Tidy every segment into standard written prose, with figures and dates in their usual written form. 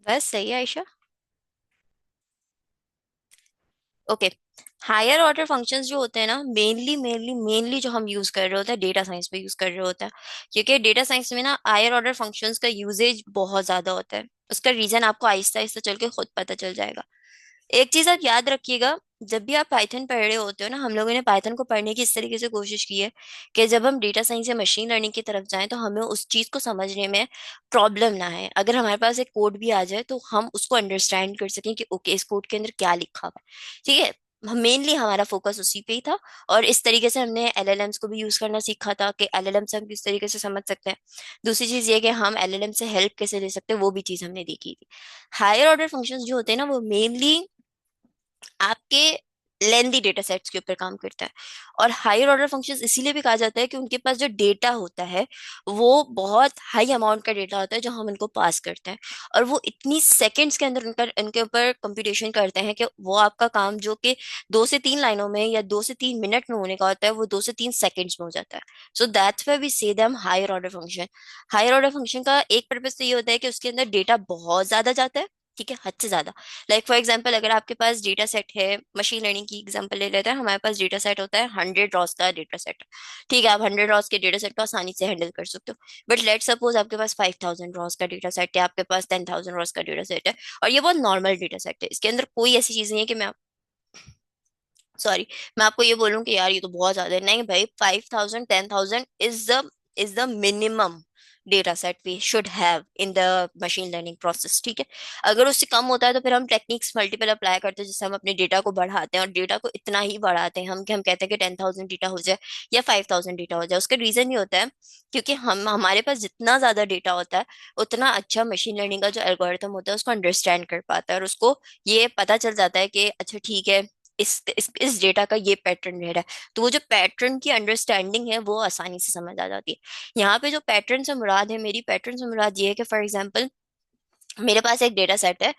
बस सही है Ayesha. Okay. Higher order functions जो होते हैं ना, मेनली जो हम यूज कर रहे होते हैं डेटा साइंस में यूज कर रहे होते हैं। क्योंकि डेटा साइंस में ना हायर ऑर्डर फंक्शंस का यूजेज बहुत ज्यादा होता है। उसका रीजन आपको आहिस्ता आहिस्ता चल के खुद पता चल जाएगा। एक चीज आप याद रखिएगा, जब भी आप पाइथन पढ़ रहे होते हो ना, हम लोगों ने पाइथन को पढ़ने की इस तरीके से कोशिश की है कि जब हम डेटा साइंस या मशीन लर्निंग की तरफ जाएं तो हमें उस चीज को समझने में प्रॉब्लम ना है। अगर हमारे पास एक कोड भी आ जाए तो हम उसको अंडरस्टैंड कर सकें कि ओके, इस कोड के अंदर क्या लिखा हुआ है। ठीक है। मेनली हमारा फोकस उसी पे ही था। और इस तरीके से हमने एलएलएम्स को भी यूज करना सीखा था कि एलएलएम से हम किस तरीके से समझ सकते हैं। दूसरी चीज ये कि हम एलएलएम से हेल्प कैसे ले सकते हैं, वो भी चीज हमने देखी थी। हायर ऑर्डर फंक्शंस जो होते हैं ना, वो मेनली आपके लेंदी डेटा सेट्स के ऊपर काम करता है। और हायर ऑर्डर फंक्शंस इसीलिए भी कहा जाता है कि उनके पास जो डेटा होता है वो बहुत हाई अमाउंट का डेटा होता है जो हम उनको पास करते हैं। और वो इतनी सेकंड्स के अंदर उनका उनके ऊपर कंप्यूटेशन करते हैं कि वो आपका काम जो कि 2 से 3 लाइनों में या 2 से 3 मिनट में होने का होता है वो 2 से 3 सेकंड्स में हो जाता है। So that's why we say them higher order function. Higher order function का एक पर्पज तो ये होता है कि उसके अंदर डेटा बहुत ज्यादा जाता है। ठीक है, हद से ज्यादा। लाइक फॉर एग्जाम्पल, अगर आपके पास डेटा सेट है, मशीन लर्निंग की एग्जाम्पल ले लेते हैं, हमारे पास डेटा सेट होता है 100 रॉस का डेटा सेट। ठीक है, आप 100 रॉस के डेटा सेट को आसानी से हैंडल कर सकते हो। बट लेट सपोज आपके पास 5000 रॉस का डेटा सेट है, आपके पास 10,000 रॉस का डेटा सेट है। और ये बहुत नॉर्मल डेटा सेट है, इसके अंदर कोई ऐसी चीज नहीं है कि मैं सॉरी मैं आपको ये बोलूं कि यार ये तो बहुत ज्यादा है। नहीं भाई, 5000 10,000 is the minimum data set we should have in the machine learning process. ठीक है। अगर उससे कम होता है तो फिर हम टेक्निक्स मल्टीपल अप्लाई करते हैं, जिससे हम अपने डेटा को बढ़ाते हैं। और डेटा को इतना ही बढ़ाते हैं हम कि हम कहते हैं कि 10,000 डेटा हो जाए या 5,000 डेटा हो जाए। उसका रीजन ये होता है क्योंकि हम हमारे पास जितना ज्यादा डेटा होता है उतना अच्छा मशीन लर्निंग का जो एल्गोरिथम होता है उसको अंडरस्टैंड कर पाता है। और उसको ये पता चल जाता है कि अच्छा ठीक है, इस डेटा का ये पैटर्न रह रहा है। तो वो जो पैटर्न की अंडरस्टैंडिंग है वो आसानी से समझ आ जाती है। यहाँ पे जो पैटर्न से मुराद है, मेरी पैटर्न से मुराद ये है कि फॉर एग्जांपल मेरे पास एक डेटा सेट है।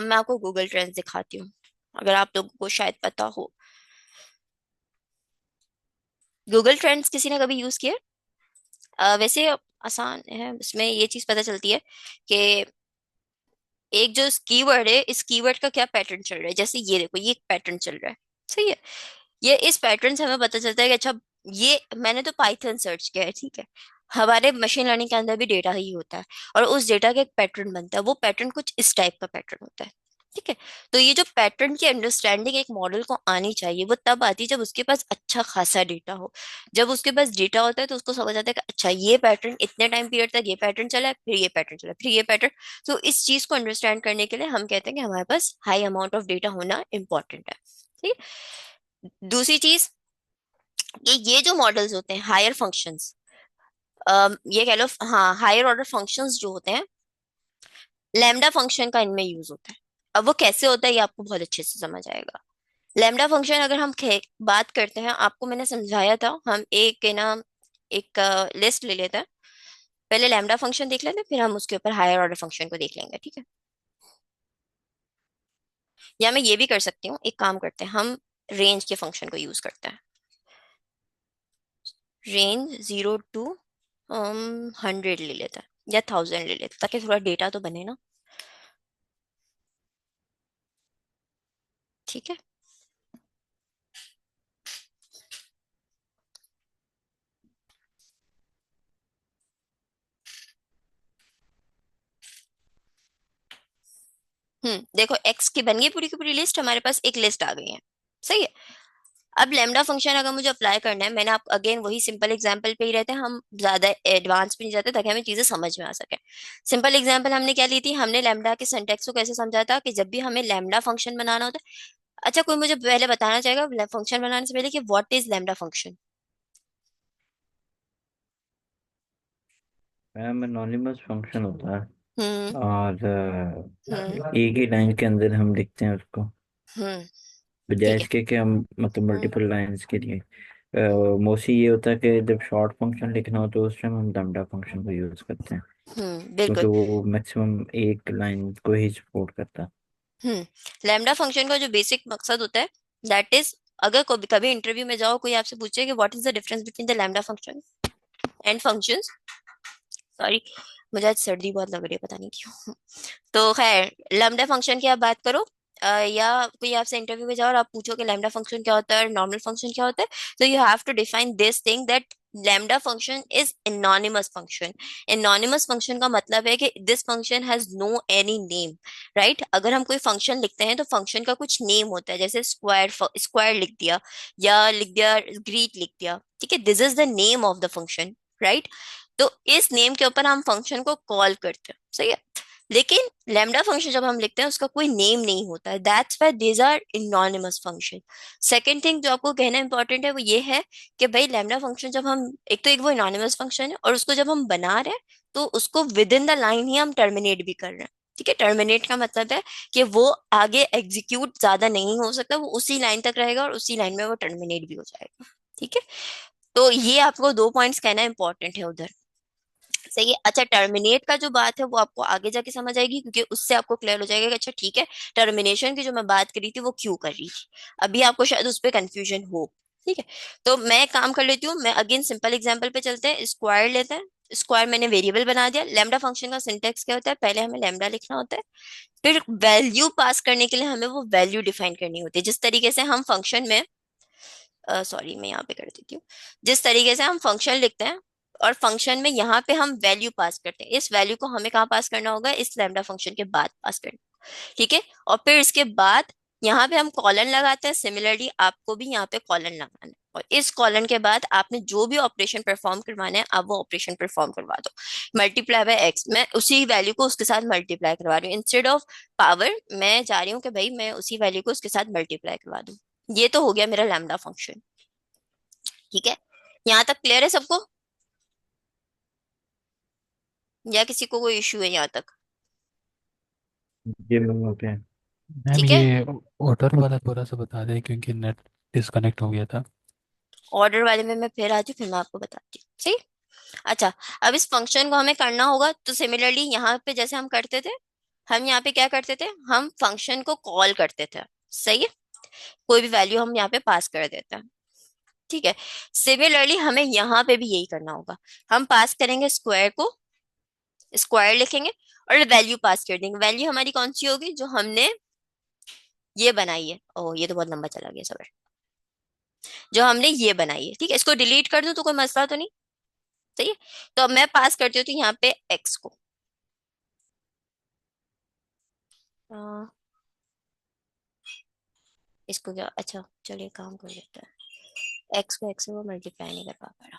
मैं आपको गूगल ट्रेंड्स दिखाती हूँ, अगर आप लोगों को शायद पता हो। गूगल ट्रेंड्स किसी ने कभी यूज किया? वैसे आसान है, इसमें ये चीज पता चलती है कि एक जो कीवर्ड है, इस कीवर्ड का क्या पैटर्न चल रहा है। जैसे ये देखो, ये एक पैटर्न चल रहा है। सही है। ये इस पैटर्न से हमें पता चलता है कि अच्छा, ये मैंने तो पाइथन सर्च किया है। ठीक है। हमारे मशीन लर्निंग के अंदर भी डेटा ही होता है और उस डेटा का एक पैटर्न बनता है। वो पैटर्न कुछ इस टाइप का पैटर्न होता है। ठीक है। तो ये जो पैटर्न की अंडरस्टैंडिंग एक मॉडल को आनी चाहिए वो तब आती है जब उसके पास अच्छा खासा डेटा हो। जब उसके पास डेटा होता है तो उसको समझ आता है कि अच्छा, ये पैटर्न इतने टाइम पीरियड तक ये पैटर्न चला है, फिर ये पैटर्न चला, फिर ये पैटर्न। तो इस चीज को अंडरस्टैंड करने के लिए हम कहते हैं कि हमारे पास हाई अमाउंट ऑफ डेटा होना इंपॉर्टेंट है। ठीक है। दूसरी चीज, ये जो मॉडल्स होते हैं हायर फंक्शंस, ये कह लो, हाँ, हायर ऑर्डर फंक्शंस जो होते हैं, लैम्डा फंक्शन का इनमें यूज होता है। अब वो कैसे होता है ये आपको बहुत अच्छे से समझ आएगा। लैम्डा फंक्शन अगर हम बात करते हैं, आपको मैंने समझाया था, हम एक है ना, एक लिस्ट ले लेते हैं। पहले लैम्डा फंक्शन देख लेते हैं, फिर हम उसके ऊपर हायर ऑर्डर फंक्शन को देख लेंगे। ठीक है। या मैं ये भी कर सकती हूँ, एक काम करते हैं, हम रेंज के फंक्शन को यूज करते हैं। रेंज 0 to 100 ले लेता है या 1000 ले लेता है, ताकि थोड़ा डेटा तो बने ना। ठीक है। देखो, एक्स की बन गई पूरी की पूरी लिस्ट, हमारे पास एक लिस्ट आ गई है। सही है। अब लेमडा फंक्शन अगर मुझे अप्लाई करना है, मैंने आप अगेन वही सिंपल एग्जांपल पे ही रहते हैं, हम ज्यादा एडवांस पे नहीं जाते ताकि हमें चीजें समझ में आ सके। सिंपल एग्जांपल हमने क्या ली थी, हमने लेमडा के सिंटेक्स को कैसे समझा था कि जब भी हमें लेमडा फंक्शन बनाना होता है। अच्छा, कोई मुझे पहले बताना चाहेगा फंक्शन बनाने से पहले कि what is lambda function? Ma'am anonymous function होता है हम्म। और हम्म। एक ही लाइन के अंदर हम लिखते हैं उसको, हम्म। बजाय ठीक है। इसके कि हम मतलब हम्म। मल्टीपल लाइंस के लिए। मोस्टली ये होता है कि जब शॉर्ट फंक्शन लिखना हो तो उस टाइम हम लैम्डा फंक्शन को यूज़ करते हैं, क्योंकि बिल्कुल। वो मैक्सिमम एक लाइन को ही सपोर्ट करता है। लैम्डा फंक्शन का जो बेसिक मकसद होता है, दैट इज, अगर कभी कभी इंटरव्यू में जाओ, कोई आपसे पूछे कि what is the difference between the lambda function and functions, sorry, मुझे आज सर्दी बहुत लग रही है, पता नहीं क्यों। तो खैर, लैम्डा फंक्शन की आप बात करो, या कोई आपसे इंटरव्यू में जाओ और आप पूछो कि लैम्डा फंक्शन क्या होता है और नॉर्मल फंक्शन क्या होता है, तो you have to define this thing that lambda function is anonymous function. Anonymous function का मतलब है कि this function has no any name, right. अगर हम कोई फंक्शन लिखते हैं तो फंक्शन का कुछ नेम होता है, जैसे स्क्वायर, स्क्वायर लिख दिया, या लिख दिया ग्रीक लिख दिया, ठीक है, this is the name of the function, right. तो इस नेम के ऊपर हम फंक्शन को कॉल करते हैं, सही है। लेकिन लैम्डा फंक्शन जब हम लिखते हैं उसका कोई नेम नहीं होता है, that's why these are anonymous function. Second thing जो आपको कहना इंपॉर्टेंट है वो ये है कि भाई लैम्डा फंक्शन जब हम, एक तो एक वो इनोनिमस फंक्शन है, और उसको जब हम बना रहे हैं तो उसको विद इन द लाइन ही हम टर्मिनेट भी कर रहे हैं, ठीक है। टर्मिनेट का मतलब है कि वो आगे एग्जीक्यूट ज्यादा नहीं हो सकता, वो उसी लाइन तक रहेगा और उसी लाइन में वो टर्मिनेट भी हो जाएगा, ठीक है। तो ये आपको दो पॉइंट्स कहना इंपॉर्टेंट है उधर, सही है। अच्छा, टर्मिनेट का जो बात है वो आपको आगे जाके समझ आएगी, क्योंकि उससे आपको क्लियर हो जाएगा कि अच्छा ठीक है, टर्मिनेशन की जो मैं बात करी थी वो क्यों कर रही थी। अभी आपको शायद उस पर कंफ्यूजन हो, ठीक है। तो मैं एक काम कर लेती हूँ, मैं अगेन सिंपल एग्जांपल पे चलते हैं, स्क्वायर लेते हैं। स्क्वायर मैंने वेरिएबल बना दिया। लैम्डा फंक्शन का सिंटेक्स क्या होता है, पहले हमें लैम्डा लिखना होता है, फिर वैल्यू पास करने के लिए हमें वो वैल्यू डिफाइन करनी होती है, जिस तरीके से हम फंक्शन में, सॉरी मैं यहाँ पे कर देती हूँ, जिस तरीके से हम फंक्शन लिखते हैं और फंक्शन में यहाँ पे हम वैल्यू पास करते हैं, इस वैल्यू को हमें कहाँ पास करना होगा, इस लैम्डा फंक्शन के बाद पास करना, ठीक है। और फिर इसके बाद यहाँ पे हम कॉलन लगाते हैं, सिमिलरली आपको भी यहाँ पे कॉलन लगाना है, और इस कॉलन के बाद आपने जो भी ऑपरेशन परफॉर्म करवाना है आप वो ऑपरेशन परफॉर्म करवा दो। मल्टीप्लाई बाय एक्स, मैं उसी वैल्यू को उसके साथ मल्टीप्लाई करवा रही हूँ, इंस्टेड ऑफ पावर मैं जा रही हूँ कि भाई मैं उसी वैल्यू को उसके साथ मल्टीप्लाई करवा दूँ। ये तो हो गया मेरा लैम्डा फंक्शन, ठीक है। यहाँ तक क्लियर है सबको, या किसी को कोई इश्यू है यहाँ तक? ये मैम ओके। मैम ठीक है। ये ऑर्डर वाला थोड़ा सा बता दें क्योंकि नेट डिस्कनेक्ट हो गया था। ऑर्डर वाले में मैं फिर आती हूँ, फिर मैं आपको बताती हूँ, सही। अच्छा, अब इस फंक्शन को हमें करना होगा, तो सिमिलरली यहाँ पे जैसे हम करते थे, हम यहाँ पे क्या करते थे, हम फंक्शन को कॉल करते थे, सही है। कोई भी वैल्यू हम यहाँ पे पास कर देते हैं, ठीक है। सिमिलरली हमें यहाँ पे भी यही करना होगा, हम पास करेंगे स्क्वायर को, स्क्वायर लिखेंगे और वैल्यू पास कर देंगे। वैल्यू हमारी कौन सी होगी, जो हमने ये बनाई है, ओह ये तो बहुत लंबा चला गया सर, जो हमने ये बनाई है, ठीक है। इसको डिलीट कर दूं तो कोई मसला तो नहीं, सही है। तो अब मैं पास करती हूँ तो यहाँ पे एक्स को, अ, इसको क्या, अच्छा चलिए काम कर लेते हैं, एक्स को एक्स से वो मल्टीप्लाई नहीं कर पा रहा।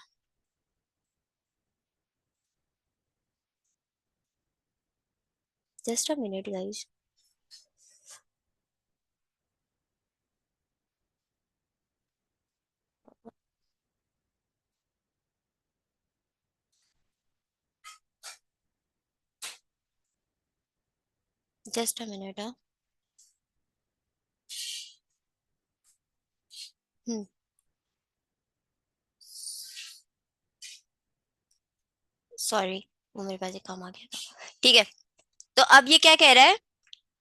Just a minute guys. Just a minute, हाँ। हम्म, सॉरी, वो मेरे पास एक काम आ गया था, ठीक है। तो अब ये क्या कह रहा है,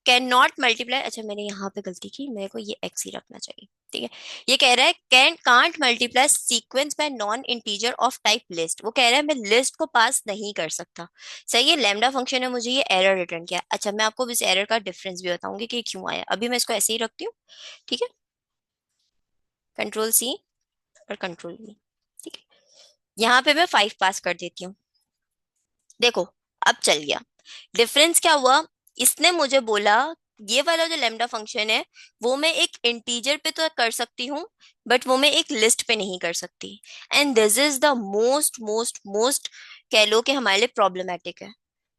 कैन नॉट मल्टीप्लाई, अच्छा मैंने यहाँ पे गलती की, मेरे को ये एक्स ही रखना चाहिए, ठीक है। ये कह रहा है can can't multiply sequence bye non integer of type list, वो कह रहा है मैं लिस्ट को पास नहीं कर सकता, सही है। लैम्डा फंक्शन है, मुझे ये एरर रिटर्न किया। अच्छा मैं आपको इस एरर का डिफरेंस भी बताऊंगी कि ये क्यों आया, अभी मैं इसको ऐसे ही रखती हूँ, ठीक है। कंट्रोल सी और कंट्रोल वी, ठीक है। यहाँ पे मैं 5 पास कर देती हूँ, देखो अब चल गया। डिफरेंस क्या हुआ, इसने मुझे बोला ये वाला जो लैम्डा फंक्शन है वो मैं एक इंटीजर पे तो कर सकती हूँ, बट वो मैं एक लिस्ट पे नहीं कर सकती। And this is the most most most, कह लो कि हमारे लिए प्रॉब्लमेटिक है।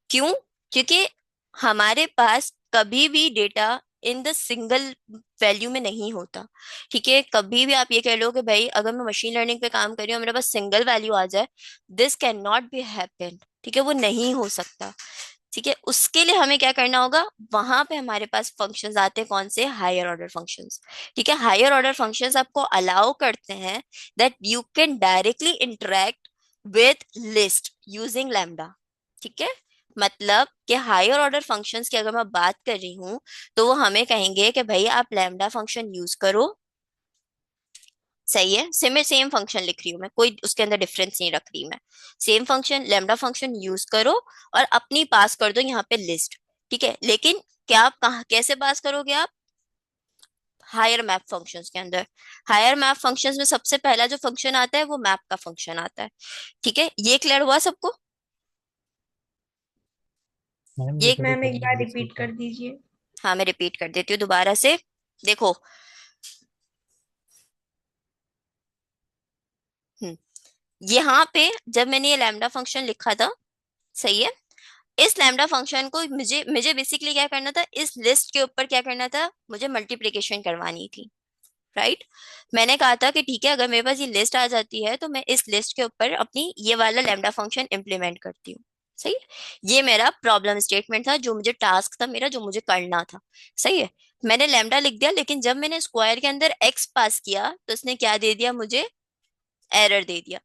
क्यों? क्योंकि हमारे पास कभी भी data in the single value में नहीं होता, ठीक है। कभी भी आप ये कह लो कि भाई अगर मैं मशीन लर्निंग पे काम कर रही हूँ मेरे पास सिंगल वैल्यू आ जाए, this can not be happen, ठीक है, वो नहीं हो सकता, ठीक है। उसके लिए हमें क्या करना होगा, वहां पे हमारे पास फंक्शंस आते हैं, कौन से, हायर ऑर्डर फंक्शंस, ठीक है। हायर ऑर्डर फंक्शंस आपको अलाउ करते हैं that you can directly interact with list using lambda, ठीक है। मतलब कि हायर ऑर्डर फंक्शंस की अगर मैं बात कर रही हूँ तो वो हमें कहेंगे कि भाई आप लैम्डा फंक्शन यूज करो, सही है, सेम फंक्शन लिख रही हूँ मैं, कोई उसके अंदर डिफरेंस नहीं रख रही मैं। Same function lambda function use करो और अपनी पास कर दो यहाँ पे लिस्ट। ठीक है, लेकिन क्या आप कहाँ कैसे पास करोगे आप? हायर मैप फंक्शंस के अंदर। हायर मैप फंक्शंस में सबसे पहला जो फंक्शन आता है वो मैप का फंक्शन आता है। ठीक है, ये क्लियर हुआ सबको? मैम ये ये थोड़ी मैम एक बार कंफ्यूज रिपीट कर दीजिए। हाँ, मैं रिपीट कर देती हूँ दोबारा से। देखो, हम्म, यहाँ पे जब मैंने ये लैम्डा फंक्शन लिखा था, सही है, इस लैम्डा फंक्शन को मुझे मुझे बेसिकली क्या करना था, इस लिस्ट के ऊपर क्या करना था, मुझे मल्टीप्लिकेशन करवानी थी। राइट, मैंने कहा था कि ठीक है, अगर मेरे पास ये लिस्ट आ जाती है तो मैं इस लिस्ट के ऊपर अपनी ये वाला लैम्डा फंक्शन इम्प्लीमेंट करती हूँ। सही है, ये मेरा प्रॉब्लम स्टेटमेंट था, जो मुझे टास्क था मेरा, जो मुझे करना था। सही है, मैंने लैम्डा लिख दिया, लेकिन जब मैंने स्क्वायर के अंदर एक्स पास किया तो उसने क्या दे दिया मुझे? एरर दे दिया।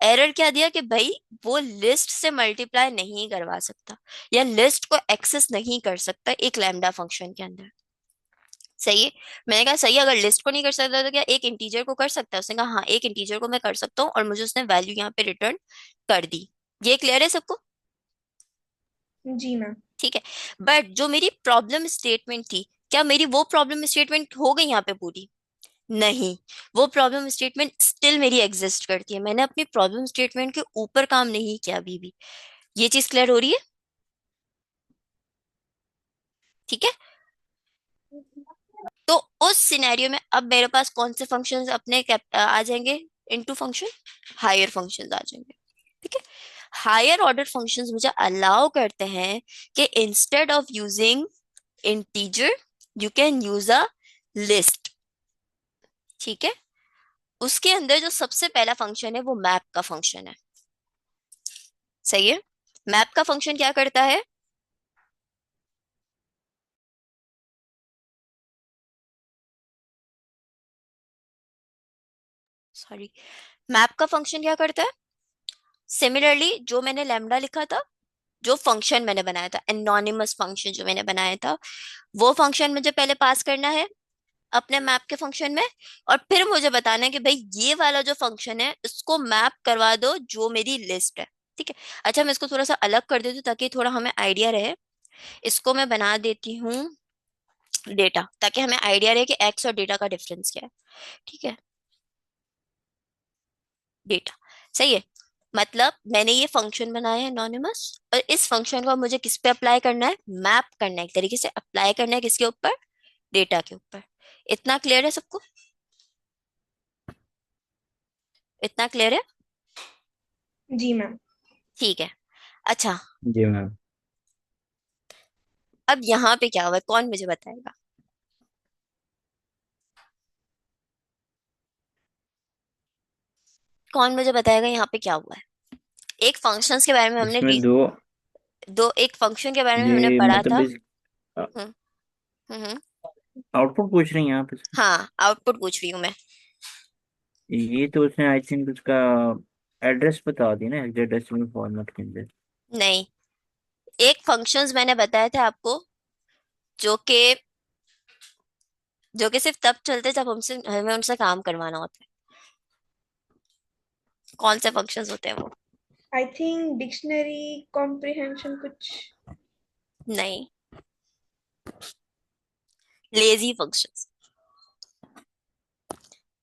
एरर क्या दिया कि भाई वो लिस्ट से मल्टीप्लाई नहीं करवा सकता, या लिस्ट को एक्सेस नहीं कर सकता एक लैम्डा फंक्शन के अंदर। सही है, मैंने कहा सही है, अगर लिस्ट को नहीं कर सकता तो क्या एक इंटीजर को कर सकता है? उसने कहा हाँ, एक इंटीजर को मैं कर सकता हूँ, और मुझे उसने वैल्यू यहाँ पे रिटर्न कर दी। ये क्लियर है सबको? जी मैम। ठीक है, बट जो मेरी प्रॉब्लम स्टेटमेंट थी, क्या मेरी वो प्रॉब्लम स्टेटमेंट हो गई यहाँ पे पूरी? नहीं, वो प्रॉब्लम स्टेटमेंट स्टिल मेरी एग्जिस्ट करती है, मैंने अपनी प्रॉब्लम स्टेटमेंट के ऊपर काम नहीं किया अभी भी। ये चीज क्लियर हो रही है? ठीक है, तो उस सिनेरियो में अब मेरे पास कौन से फंक्शंस आ जाएंगे इनटू फंक्शन? हायर फंक्शंस आ जाएंगे। ठीक है, हायर ऑर्डर फंक्शंस मुझे अलाउ करते हैं कि instead of using integer you can use a list. ठीक है, उसके अंदर जो सबसे पहला फंक्शन है वो मैप का फंक्शन है। सही है, मैप का फंक्शन क्या करता है? सॉरी, मैप का फंक्शन क्या करता है? सिमिलरली जो मैंने लैम्डा लिखा था, जो फंक्शन मैंने बनाया था, एनोनिमस फंक्शन जो मैंने बनाया था, वो फंक्शन मुझे पहले पास करना है अपने मैप के फंक्शन में, और फिर मुझे बताना है कि भाई ये वाला जो फंक्शन है इसको मैप करवा दो जो मेरी लिस्ट है। ठीक है, अच्छा मैं इसको थोड़ा सा अलग कर देती हूँ ताकि थोड़ा हमें आइडिया रहे। इसको मैं बना देती हूँ डेटा, ताकि हमें आइडिया रहे कि एक्स और डेटा का डिफरेंस क्या है। ठीक है, डेटा। सही है, मतलब मैंने ये फंक्शन बनाया है एनोनिमस, और इस फंक्शन को मुझे किस पे अप्लाई करना है? मैप करना है, एक तरीके से अप्लाई करना है किसके ऊपर? डेटा के ऊपर। इतना क्लियर है सबको? इतना क्लियर है? जी मैम। ठीक है, अच्छा, जी मैम। अब यहाँ पे क्या हुआ है, कौन मुझे बताएगा? कौन मुझे बताएगा यहाँ पे क्या हुआ है? एक फंक्शंस के बारे में हमने इसमें दो, एक फंक्शन के बारे में हमने ये पढ़ा मतलब था। इस हम्म हम्म। आउटपुट पूछ रही हैं आप इसमें? हाँ, आउटपुट पूछ रही हूँ मैं। ये तो उसने आई थिंक उसका एड्रेस बता दी ना, हेक्साडेसिमल फॉर्मेट के अंदर। नहीं, एक फंक्शंस मैंने बताए थे आपको, जो कि सिर्फ तब चलते जब हमसे हमें उनसे काम करवाना होता है। कौन से फंक्शंस होते हैं वो? आई थिंक डिक्शनरी कॉम्प्रिहेंशन कुछ। नहीं, लेजी फंक्शंस।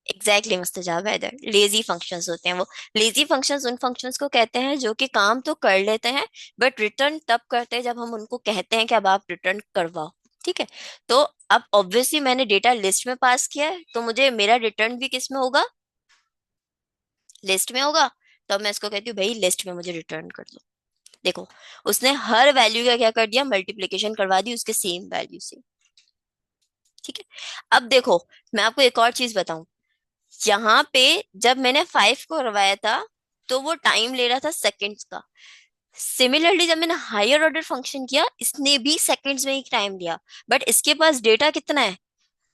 एग्जैक्टली मुस्तजाब है, इधर लेजी फंक्शंस होते हैं वो। लेजी फंक्शंस उन फंक्शंस को कहते हैं जो कि काम तो कर लेते हैं, बट रिटर्न तब करते हैं जब हम उनको कहते हैं कि अब आप रिटर्न करवाओ। ठीक है, तो अब ऑब्वियसली मैंने डेटा लिस्ट में पास किया है, तो मुझे मेरा रिटर्न भी किस में होगा? लिस्ट में होगा। तो अब मैं इसको कहती हूँ भाई लिस्ट में मुझे रिटर्न कर दो। देखो, उसने हर वैल्यू का क्या कर दिया? मल्टीप्लिकेशन करवा दी उसके सेम वैल्यू से। ठीक है, अब देखो, मैं आपको एक और चीज बताऊं। यहाँ पे जब मैंने 5 को करवाया था तो वो टाइम ले रहा था सेकंड्स का। सिमिलरली जब मैंने हायर ऑर्डर फंक्शन किया, इसने भी सेकंड्स में ही टाइम लिया, बट इसके पास डेटा कितना है?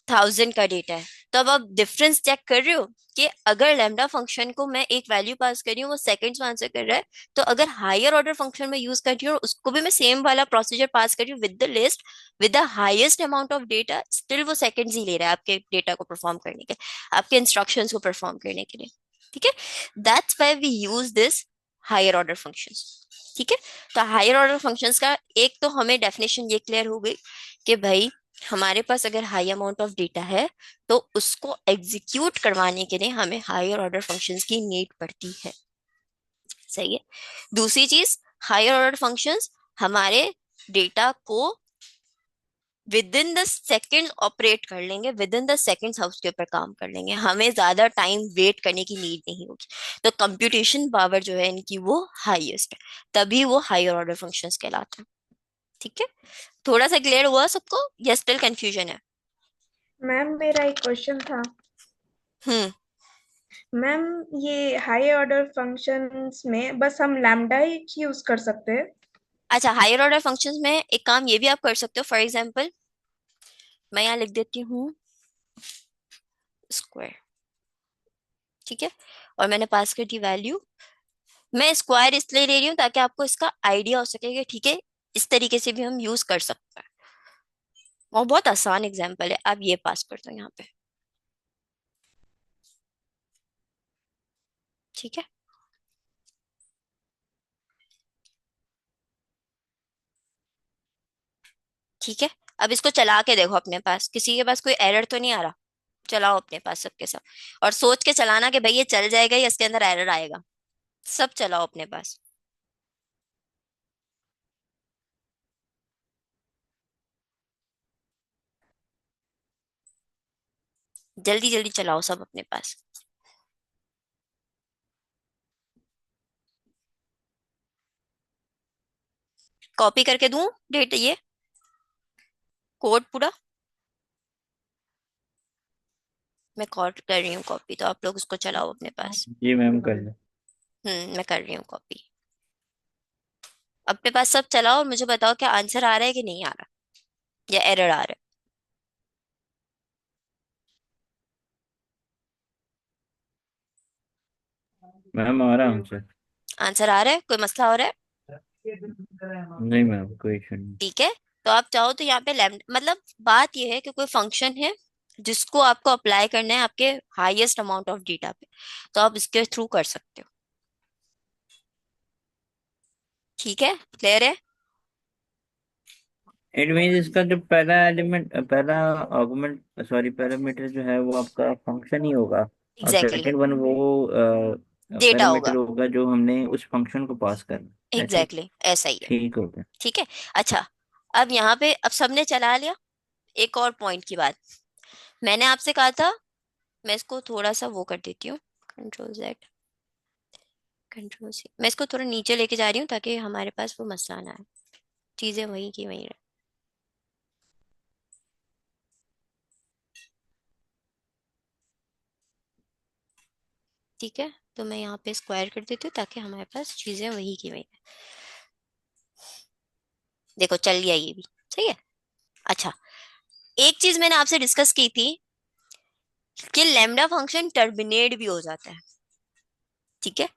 1000 का डेटा है। तो अब आप डिफरेंस चेक कर रहे हो कि अगर लैम्डा फंक्शन को मैं एक वैल्यू पास कर रही हूँ वो सेकंड्स में आंसर कर रहा है, तो अगर हायर ऑर्डर फंक्शन में यूज कर रही हूँ और उसको भी मैं सेम वाला प्रोसीजर पास कर रही हूँ with the list with the highest amount of data, still वो सेकंड्स ही ले रहा है आपके डेटा को परफॉर्म करने के, आपके इंस्ट्रक्शंस को परफॉर्म करने के लिए। ठीक है, that's why we use this higher order functions. ठीक है, तो हायर ऑर्डर फंक्शंस का एक तो हमें डेफिनेशन ये क्लियर हो गई कि भाई हमारे पास अगर हाई अमाउंट ऑफ डेटा है तो उसको एग्जीक्यूट करवाने के लिए हमें हायर ऑर्डर फंक्शंस की नीड पड़ती है। सही है। दूसरी चीज, हायर ऑर्डर फंक्शंस हमारे डेटा को with in the second operate कर लेंगे, विद इन द सेकेंड्स हम उसके ऊपर काम कर लेंगे, हमें ज्यादा टाइम वेट करने की नीड नहीं होगी। तो कंप्यूटेशन पावर जो है इनकी वो हाईएस्ट है, तभी वो हायर ऑर्डर फंक्शंस कहलाते हैं। ठीक है, थोड़ा सा क्लियर हुआ सबको या स्टिल कंफ्यूजन है? मैम मेरा एक क्वेश्चन था। हम्म। मैम ये हाई ऑर्डर फंक्शंस में बस हम लैम्डा ही यूज कर सकते हैं? अच्छा, हायर ऑर्डर फंक्शंस में एक काम ये भी आप कर सकते हो। फॉर एग्जांपल मैं यहाँ लिख देती हूँ स्क्वायर। ठीक है, और मैंने पास कर दी वैल्यू। मैं स्क्वायर इसलिए ले रही हूँ ताकि आपको इसका आइडिया हो सके कि ठीक है इस तरीके से भी हम यूज कर सकते हैं, और बहुत आसान एग्जांपल है, आप ये पास कर दो यहाँ पे। ठीक है, ठीक है, अब इसको चला के देखो अपने पास, किसी के पास कोई एरर तो नहीं आ रहा? चलाओ अपने पास सबके सब, और सोच के चलाना कि भाई ये चल जाएगा या इसके अंदर एरर आएगा। सब चलाओ अपने पास, जल्दी जल्दी चलाओ सब अपने पास। कॉपी करके दूं डेट ये कोड पूरा? मैं कोड कर रही हूँ कॉपी, तो आप लोग उसको चलाओ अपने पास। जी मैम कर लें। मैं कर रही हूँ कॉपी। अपने पास सब चलाओ और मुझे बताओ क्या आंसर आ रहा है कि नहीं आ रहा, या एरर आ रहा मैम आ रहा है आंसर। है। आंसर आ रहा है, कोई मसला हो रहा है? नहीं मैम कोई इशू नहीं। ठीक है, तो आप चाहो तो यहाँ पे मतलब बात यह है कि कोई फंक्शन है जिसको आपको अप्लाई करना है आपके हाईएस्ट अमाउंट ऑफ डेटा पे, तो आप इसके थ्रू कर सकते हो। ठीक है, क्लियर है? इट मीन इसका जो पहला एलिमेंट, पहला आर्गुमेंट, सॉरी पैरामीटर जो है वो आपका फंक्शन ही होगा, और एग्जैक्टली, सेकंड वन वो डेटा पैरामीटर होगा। होगा जो हमने उस फंक्शन को पास करना है। ऐसे ही? एग्जैक्टली, ऐसा ही है। ठीक हो गया। ठीक है, अच्छा, अब यहाँ पे अब सबने चला लिया। एक और पॉइंट की बात, मैंने आपसे कहा था, मैं इसको थोड़ा सा वो कर देती हूँ, कंट्रोल जेड, कंट्रोल सी, मैं इसको थोड़ा नीचे लेके जा रही हूँ ताकि हमारे पास वो मसला ना आए, चीजें वही की वही रहे। ठीक है, तो मैं यहाँ पे स्क्वायर कर देती हूँ ताकि हमारे पास चीजें वही की वही रहे। देखो चल गया ये भी, सही है। अच्छा, एक चीज मैंने आपसे डिस्कस की थी कि लैम्डा फंक्शन टर्मिनेट भी हो जाता है। ठीक है,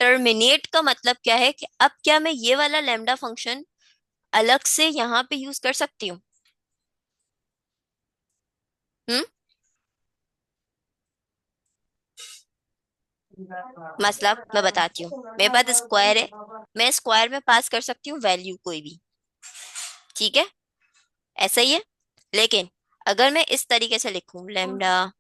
टर्मिनेट का मतलब क्या है कि अब क्या मैं ये वाला लैम्डा फंक्शन अलग से यहाँ पे यूज कर सकती हूँ? हम्म, मतलब मैं बताती हूँ, मेरे पास स्क्वायर है, मैं स्क्वायर में पास कर सकती हूँ वैल्यू कोई भी। ठीक है, ऐसा ही है। लेकिन अगर मैं इस तरीके से लिखूं लैम्डा,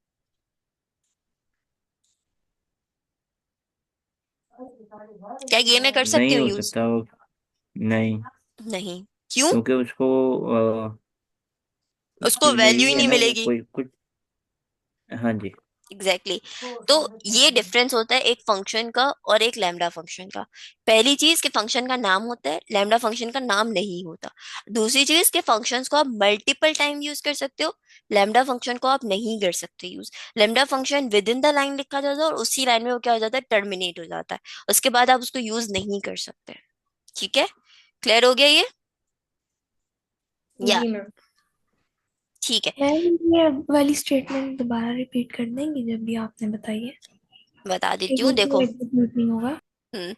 क्या ये मैं कर सकती नहीं हूँ हो यूज? सकता वो। नहीं, नहीं, क्यों? क्योंकि उसको उसको उसकी वैल्यू ही यही है नहीं ना, वो मिलेगी। कोई कुछ। हाँ जी। Exactly exactly. तो ये डिफरेंस होता है एक फंक्शन का और एक लैम्डा फंक्शन का। पहली चीज के फंक्शन का नाम होता है, लैम्डा फंक्शन का नाम नहीं होता। दूसरी चीज के फंक्शंस को आप मल्टीपल टाइम यूज कर सकते हो, लैम्डा फंक्शन को आप नहीं कर सकते use. Lambda function with in the line लिखा जाता है और उसी लाइन में वो क्या हो जाता है, टर्मिनेट हो जाता है, उसके बाद आप उसको यूज नहीं कर सकते। ठीक है, क्लियर हो गया ये? या जी मैम। ठीक है, मैम ये वाली स्टेटमेंट दोबारा रिपीट कर देंगी जब भी आपने बताई है, बता देती हूँ, क्योंकि देखो। तो एग्जीक्यूट नहीं होगा। हम्म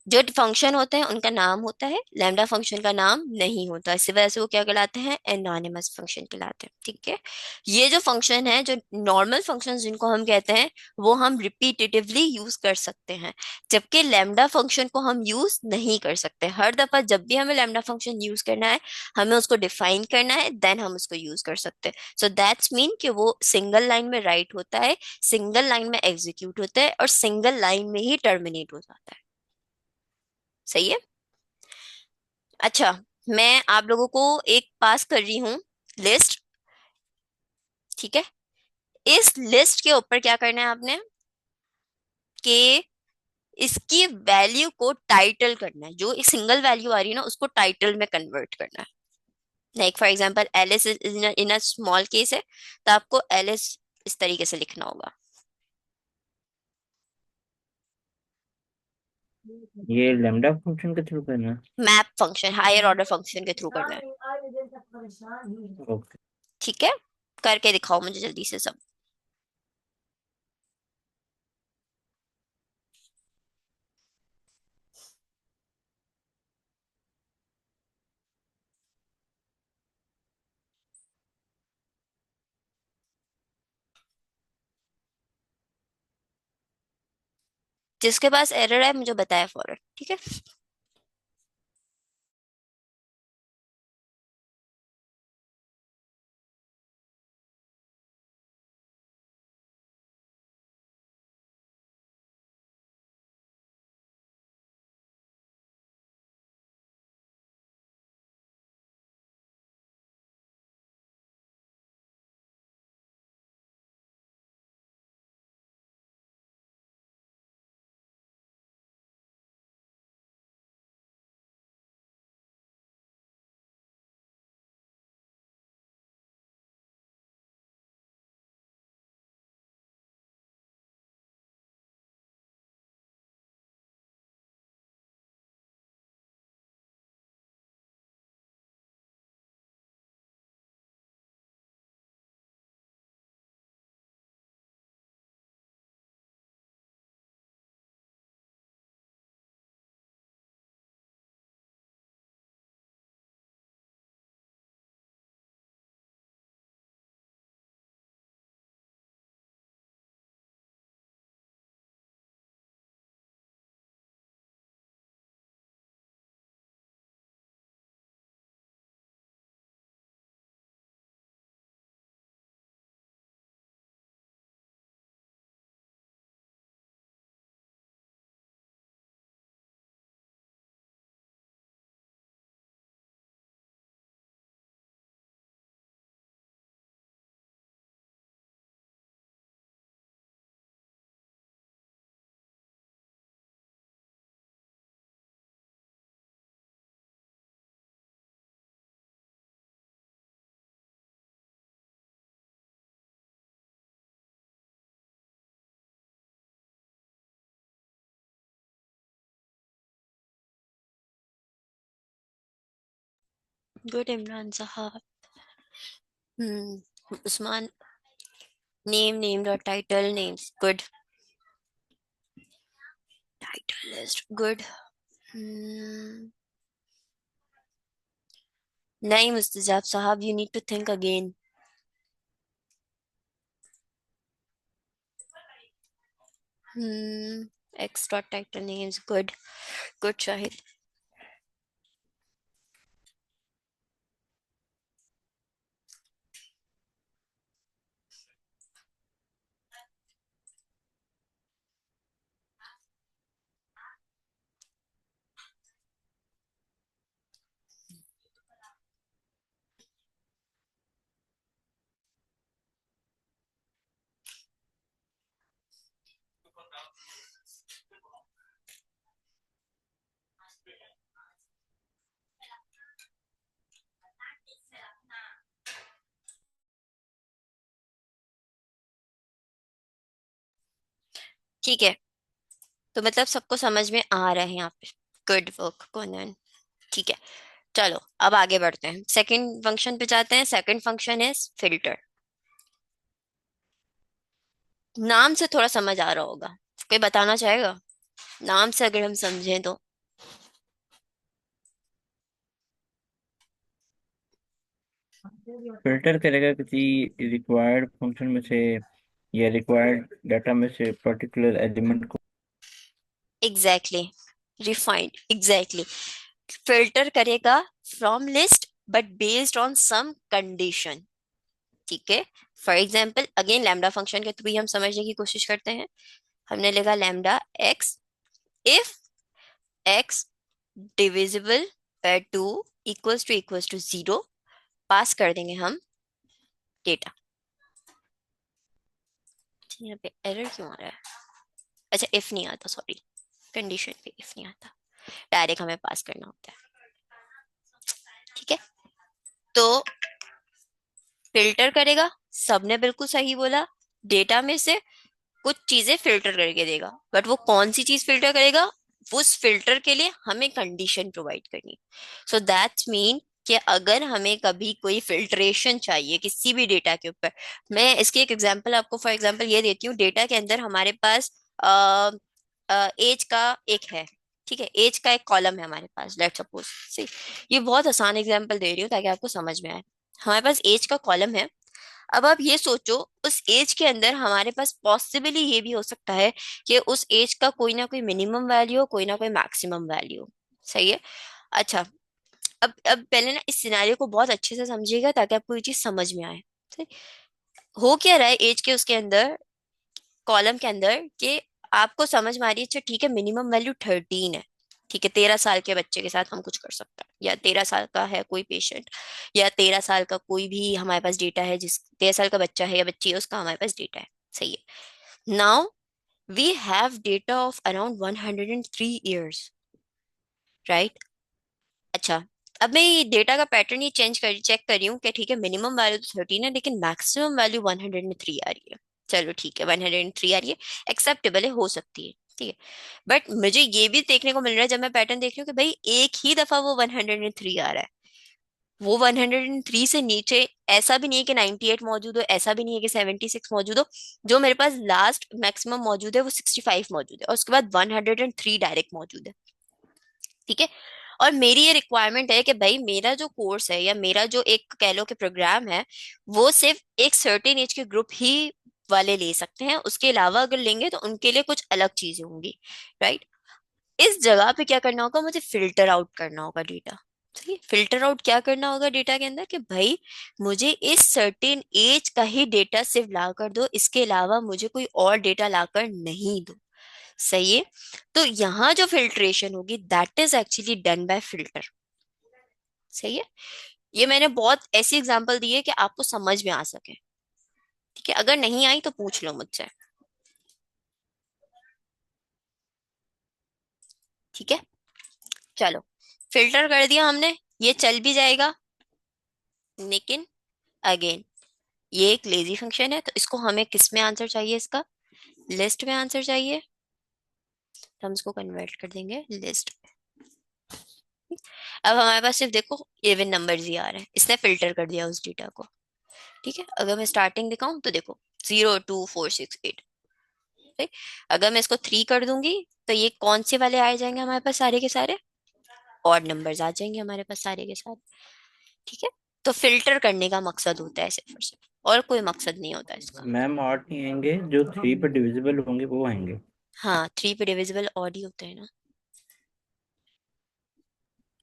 जो फंक्शन होते हैं उनका नाम होता है, लैम्डा फंक्शन का नाम नहीं होता, इसी वजह से वो क्या कहलाते हैं, एनोनिमस फंक्शन कहलाते हैं। ठीक है, ये जो फंक्शन है, जो नॉर्मल फंक्शन जिनको हम कहते हैं, वो हम रिपीटेटिवली यूज कर सकते हैं, जबकि लैम्डा फंक्शन को हम यूज नहीं कर सकते। हर दफा जब भी हमें लैम्डा फंक्शन यूज करना है, हमें उसको डिफाइन करना है, देन हम उसको यूज कर सकते हैं। सो दैट्स मीन कि वो सिंगल लाइन में राइट होता है, सिंगल लाइन में एग्जीक्यूट होता है, और सिंगल लाइन में ही टर्मिनेट हो जाता है। सही है। अच्छा, मैं आप लोगों को एक पास कर रही हूँ लिस्ट। ठीक है, इस लिस्ट के ऊपर क्या करना है आपने, कि इसकी वैल्यू को टाइटल करना है, जो एक सिंगल वैल्यू आ रही है ना, उसको टाइटल में कन्वर्ट करना है। Like for example Alice in a small case है, तो आपको एलिस इस तरीके से लिखना होगा। ये लैम्डा फंक्शन के थ्रू करना है? Map function, higher order function के थ्रू करना है। ओके। ठीक है, करके दिखाओ मुझे जल्दी से सब। जिसके पास एरर है मुझे बताया फौरन, ठीक है। गुड इमरान साहब। Usman, name dot title names, good. Title list, good. Hmm. नहीं मुस्तजाब साहब, you need to think again. Hmm. Extra title names, good. Good Shahid. ठीक है, तो मतलब सबको समझ में आ रहा है यहाँ पे। Good work Conan. ठीक है, चलो अब आगे बढ़ते हैं, सेकंड फंक्शन पे जाते हैं। Second function is filter. नाम से थोड़ा समझ आ रहा होगा, कोई बताना चाहेगा? नाम से अगर हम समझें तो। फिल्टर करेगा किसी रिक्वायर्ड फंक्शन में से या रिक्वायर्ड डाटा में से पर्टिकुलर एलिमेंट को। Exactly, refined, exactly. फिल्टर करेगा from list but based on some condition. ठीक है, for example again lambda function के थ्रू ही हम समझने की कोशिश करते हैं। हमने लिखा lambda x if x divisible by two equals to zero, pass कर देंगे हम डेटा। यहाँ पे एरर क्यों आ रहा है? अच्छा, इफ नहीं आता, सॉरी, कंडीशन पे इफ नहीं आता, डायरेक्ट हमें पास करना होता है। ठीक है, तो फिल्टर करेगा, सबने बिल्कुल सही बोला, डेटा में से कुछ चीजें फिल्टर करके देगा, बट वो कौन सी चीज फिल्टर करेगा, उस फिल्टर के लिए हमें कंडीशन प्रोवाइड करनी। सो दैट्स मीन कि अगर हमें कभी कोई फिल्ट्रेशन चाहिए किसी भी डेटा के ऊपर, मैं इसकी एक एग्जांपल आपको फॉर एग्जांपल ये देती हूँ। डेटा के अंदर हमारे पास एज का एक है, ठीक है, एज का एक कॉलम है हमारे पास, लेट्स सपोज सी। ये बहुत आसान एग्जांपल दे रही हूँ ताकि आपको समझ में आए। हमारे पास एज का कॉलम है। अब आप ये सोचो, उस एज के अंदर हमारे पास पॉसिबली ये भी हो सकता है कि उस एज का कोई ना कोई मिनिमम वैल्यू हो, कोई ना कोई मैक्सिमम वैल्यू हो। सही है। अच्छा, अब पहले ना इस सिनारियो को बहुत अच्छे से समझिएगा ताकि आपको ये चीज समझ में आए। सही। हो क्या रहा है एज के उसके अंदर, कॉलम के अंदर, कि आपको समझ में आ रही है, अच्छा ठीक है, मिनिमम वैल्यू 13 है। ठीक है, 13 साल के बच्चे के साथ हम कुछ कर सकते हैं, या 13 साल का है कोई पेशेंट, या 13 साल का कोई भी हमारे पास डेटा है, जिस 13 साल का बच्चा है या बच्ची है उसका हमारे पास डेटा है। सही है। Now we have data of around 103 years, right. अच्छा, अब मैं ये डेटा का पैटर्न ये चेक कर रही हूँ कि ठीक है, मिनिमम वैल्यू तो 13 है लेकिन मैक्सिमम वैल्यू 103 आ रही है। चलो ठीक है, 103 आ रही है, एक्सेप्टेबल है, हो सकती है। ठीक है, बट मुझे ये भी देखने को मिल रहा है जब मैं पैटर्न देख रही हूँ कि भाई एक ही दफा वो 103 आ रहा है। वो 103 से नीचे ऐसा भी नहीं है कि 98 मौजूद हो, ऐसा भी नहीं है कि 76 मौजूद हो। जो मेरे पास लास्ट मैक्सिमम मौजूद है वो 65 मौजूद है, और उसके बाद 103 डायरेक्ट मौजूद है। ठीक है, और मेरी ये रिक्वायरमेंट है कि भाई मेरा जो कोर्स है या मेरा जो एक कह लो कि प्रोग्राम है, वो सिर्फ एक सर्टेन एज के ग्रुप ही वाले ले सकते हैं, उसके अलावा अगर लेंगे तो उनके लिए कुछ अलग चीजें होंगी, राइट। इस जगह पे क्या करना होगा, मुझे फिल्टर आउट करना होगा डेटा। ठीक है, फिल्टर आउट क्या करना होगा डेटा के अंदर, कि भाई मुझे इस सर्टेन एज का ही डेटा सिर्फ ला कर दो, इसके अलावा मुझे कोई और डेटा लाकर नहीं दो। सही है। तो यहाँ जो फिल्ट्रेशन होगी that is actually done by filter. सही है। ये मैंने बहुत ऐसी एग्जांपल दी है कि आपको समझ में आ सके। ठीक है, अगर नहीं आई तो पूछ लो मुझसे। ठीक है, चलो, फिल्टर कर दिया हमने, ये चल भी जाएगा, लेकिन अगेन ये एक लेजी फंक्शन है, तो इसको हमें किस में आंसर चाहिए, इसका लिस्ट में आंसर चाहिए, तो हम इसको कन्वर्ट कर देंगे लिस्ट। अब हमारे पास सिर्फ देखो इवन नंबर्स ही आ रहे हैं, इसने फिल्टर कर दिया उस डेटा को। ठीक है, अगर मैं स्टार्टिंग दिखाऊं तो देखो 0 2 4 6 8। ठीक, अगर मैं इसको 3 कर दूंगी तो ये कौन से वाले आ जाएंगे हमारे पास, सारे के सारे ऑड नंबर्स आ जाएंगे हमारे पास सारे के सारे। ठीक है, तो फिल्टर करने का मकसद होता है सिर्फ और सिर्फ, और कोई मकसद नहीं होता इसका। मैम और नहीं आएंगे, जो 3 पर डिविजिबल होंगे वो आएंगे। हाँ, 3 पे डिविजिबल ऑड ही होते हैं ना।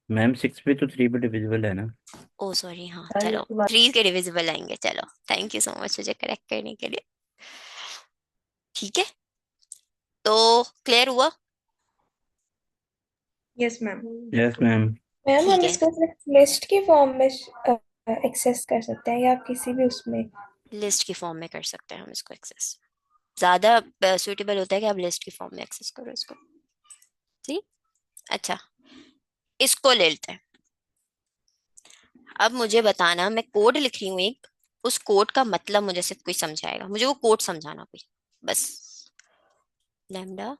मैम 6 भी तो 3 पर डिविजिबल है ना। ओ सॉरी, हाँ चलो, 3 के डिविजिबल आएंगे। चलो, थैंक यू सो मच मुझे करेक्ट करने के लिए। ठीक है, तो क्लियर हुआ? Yes ma'am. Yes ma'am. Ma'am हम ठीक है, इसको सिर्फ लिस्ट की फॉर्म में एक्सेस कर सकते हैं या किसी भी उसमें? लिस्ट की फॉर्म में कर सकते हैं हम इसको एक्सेस, ज्यादा सुटेबल होता है कि आप लिस्ट की फॉर्म में एक्सेस करो इसको। ठीक, अच्छा, इसको ले लेते हैं। अब मुझे बताना, मैं कोड लिख रही हूँ एक, उस कोड का मतलब मुझे सिर्फ कोई समझाएगा, मुझे वो कोड समझाना कोई, बस। लैम्डा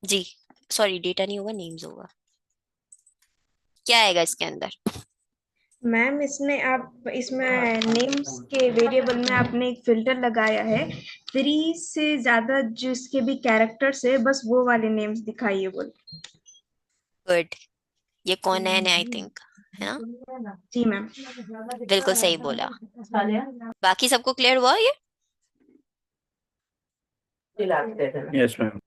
जी, सॉरी, डेटा नहीं होगा, नेम्स होगा। क्या आएगा इसके अंदर? मैम इसमें नेम्स के वेरिएबल में आपने एक फिल्टर लगाया है, 3 से ज्यादा जिसके भी कैरेक्टर्स है बस वो वाले नेम्स दिखाइए बोल। गुड। ये कौन है, आई थिंक, है ना? जी मैम। बिल्कुल सही बोला। बाकी सबको क्लियर हुआ ये? Yes ma'am.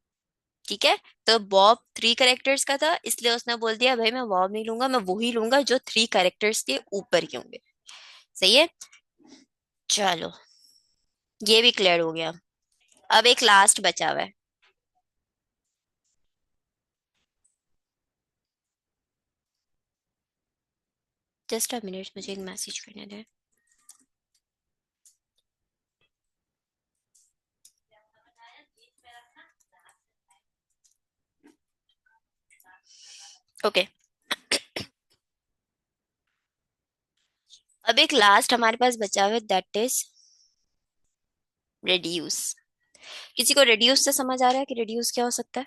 ठीक है। तो बॉब 3 कैरेक्टर्स का था, इसलिए उसने बोल दिया भाई मैं बॉब नहीं लूंगा, मैं वही लूंगा जो 3 कैरेक्टर्स के ऊपर के होंगे। सही है। चलो, ये भी क्लियर हो गया। अब एक लास्ट बचा हुआ है। जस्ट अ मिनट, मुझे एक मैसेज करने दें। ओके। अब एक लास्ट हमारे पास बचा हुआ है, दैट इज रिड्यूस। किसी को रिड्यूस से समझ आ रहा है कि रिड्यूस क्या हो सकता है?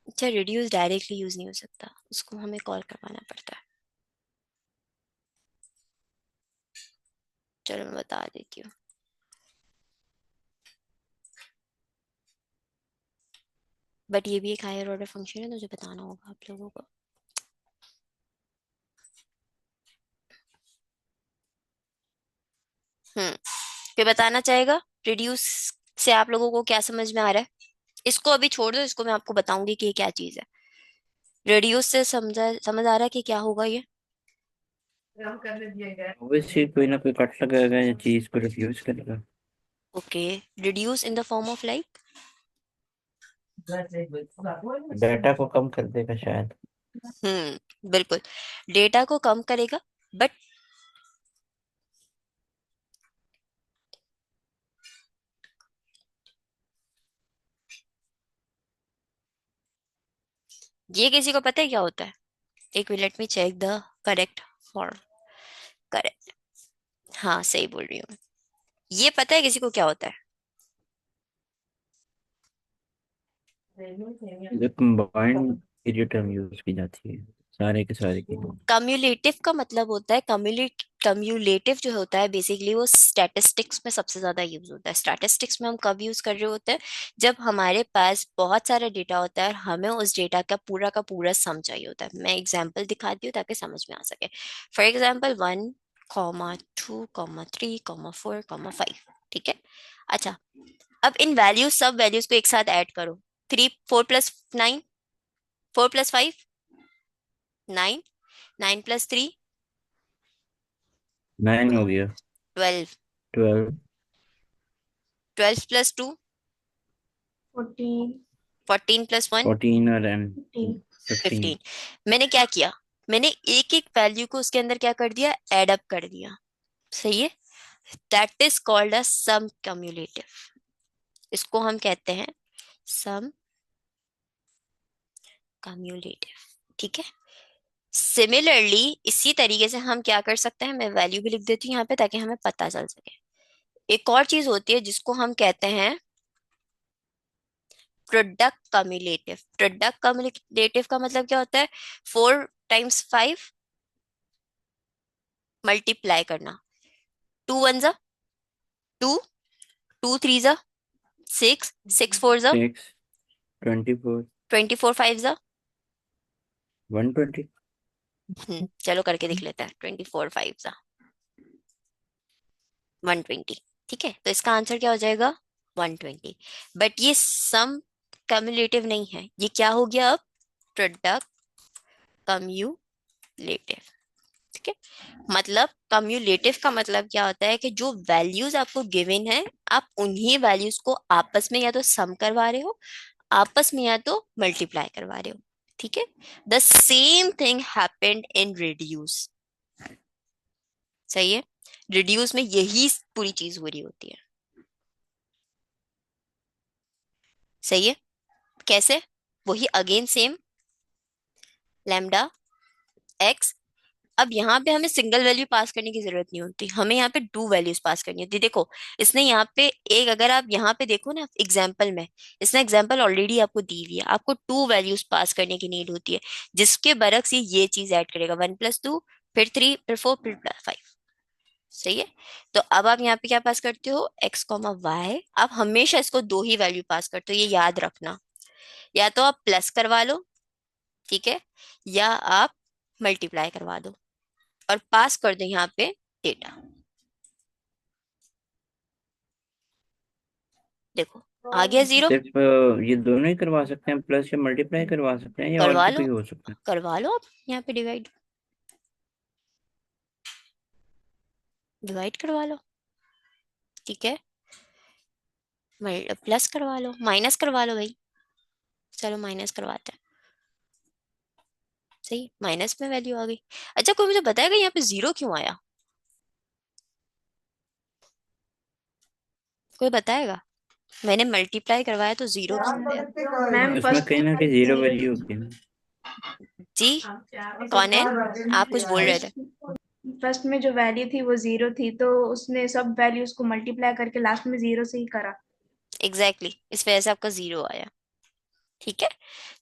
अच्छा, रिड्यूस डायरेक्टली यूज नहीं हो सकता, उसको हमें कॉल करवाना पड़ता है। चलो मैं बता देती हूँ। बट ये भी एक हायर ऑर्डर फंक्शन है, तो मुझे बताना होगा आप लोगों को। कोई बताना चाहेगा रिड्यूस से आप लोगों को क्या समझ में आ रहा है? इसको अभी छोड़ दो, इसको मैं आपको बताऊंगी कि ये क्या चीज है। रिड्यूस से समझ आ रहा है कि क्या होगा ये? ऑब्वियसली कोई ना कोई कट लगाएगा या चीज को रिफ्यूज करेगा। Okay. Reduce in the form of like? Data को कम कर देगा शायद। बिल्कुल, डेटा को कम करेगा। बट ये किसी को पता है क्या होता है? एक minute, let me check the correct form. Correct, हाँ सही बोल रही हूँ। ये पता है किसी को क्या होता है? जो कंबाइंड पीरियड टर्म यूज की जाती है सारे के सारे की। कम्युलेटिव का मतलब होता है, कम्युलेटिव जो होता है बेसिकली वो स्टैटिस्टिक्स में सबसे ज्यादा यूज होता है। स्टैटिस्टिक्स में हम कब यूज कर रहे होते हैं? जब हमारे पास बहुत सारा डेटा होता है और हमें उस डेटा का पूरा सम चाहिए होता है। मैं एग्जांपल दिखाती हूँ ताकि समझ में आ सके। फॉर एग्जांपल 1, 2, 3, 4, ठीक है। अच्छा, अब इन वैल्यूज, सब वैल्यूज को एक साथ ऐड करो। 4 + 9, 4 + 5, 9, 9 + 3, 9 हो गया। 12, 12। 12 + 2, 14, 14 + 1, 14 और एन 15। 15। 15। मैंने क्या किया? मैंने एक एक वैल्यू को उसके अंदर क्या कर दिया, एड अप कर दिया। सही है। That is called a sum cumulative. इसको हम कहते हैं सम कम्युलेटिव। ठीक है। सिमिलरली इसी तरीके से हम क्या कर सकते हैं, मैं वैल्यू भी लिख देती हूँ यहाँ पे ताकि हमें पता चल सके। एक और चीज होती है जिसको हम कहते हैं प्रोडक्ट कम्युलेटिव। प्रोडक्ट कम्युलेटिव का मतलब क्या होता है? 4 × 5 मल्टीप्लाई करना। 2 × 1 = 2, 2 × 3 = 6, 6 × 4 = 6, 24, 24, 5 = 120। चलो करके देख लेते हैं। 24, 5 = 120। ठीक है, तो इसका आंसर क्या हो जाएगा? 120। बट ये सम कम्युलेटिव नहीं है, ये क्या हो गया अब? Product cumulative. ठीक है। मतलब कम्युलेटिव का मतलब क्या होता है कि जो वैल्यूज आपको गिवन है, आप उन्हीं वैल्यूज को आपस में या तो सम करवा रहे हो, आपस में या तो मल्टीप्लाई करवा रहे हो। ठीक है। The same thing happened in reduce. सही है। रिड्यूस में यही पूरी चीज हो रही होती है। सही है। कैसे? वही अगेन सेम, लैम्डा एक्स अब यहाँ पे हमें सिंगल वैल्यू पास करने की जरूरत नहीं होती, हमें यहाँ पे टू वैल्यूज पास करनी होती है। देखो इसने यहाँ पे एक, अगर आप यहाँ पे देखो ना एग्जाम्पल में, इसने एग्जाम्पल ऑलरेडी आपको दी हुई है, आपको टू वैल्यूज पास करने की नीड होती है, जिसके बरक्स ये चीज ऐड करेगा, 1+2, फिर 3, फिर 4, फिर 5। सही है। तो अब आप यहाँ पे क्या पास करते हो, x, y। आप हमेशा इसको दो ही वैल्यू पास करते हो, ये याद रखना। या तो आप प्लस करवा लो, ठीक है, या आप मल्टीप्लाई करवा दो और पास कर दो यहाँ पे डेटा। देखो आ गया 0। सिर्फ ये दोनों ही करवा सकते हैं, प्लस या मल्टीप्लाई करवा सकते हैं, या और करवा भी लो, कोई हो सकता है? करवा लो, आप यहाँ पे डिवाइड, डिवाइड करवा लो, ठीक है, प्लस करवा लो, माइनस करवा लो भाई, चलो माइनस करवाते हैं। सही, माइनस में वैल्यू आ गई। अच्छा कोई मुझे बताएगा यहाँ पे 0 क्यों आया, कोई बताएगा? मैंने मल्टीप्लाई करवाया तो 0 क्यों आया? मैम उसमें फर्स्ट कहीं ना कहीं जीरो वैल्यू होती है ना। जी, कौन है? आप कुछ बोल रहे थे। फर्स्ट में जो वैल्यू थी वो जीरो थी, तो उसने सब वैल्यूज को मल्टीप्लाई करके लास्ट में जीरो से ही करा। एग्जैक्टली exactly, इस वजह से आपका 0 आया। ठीक है।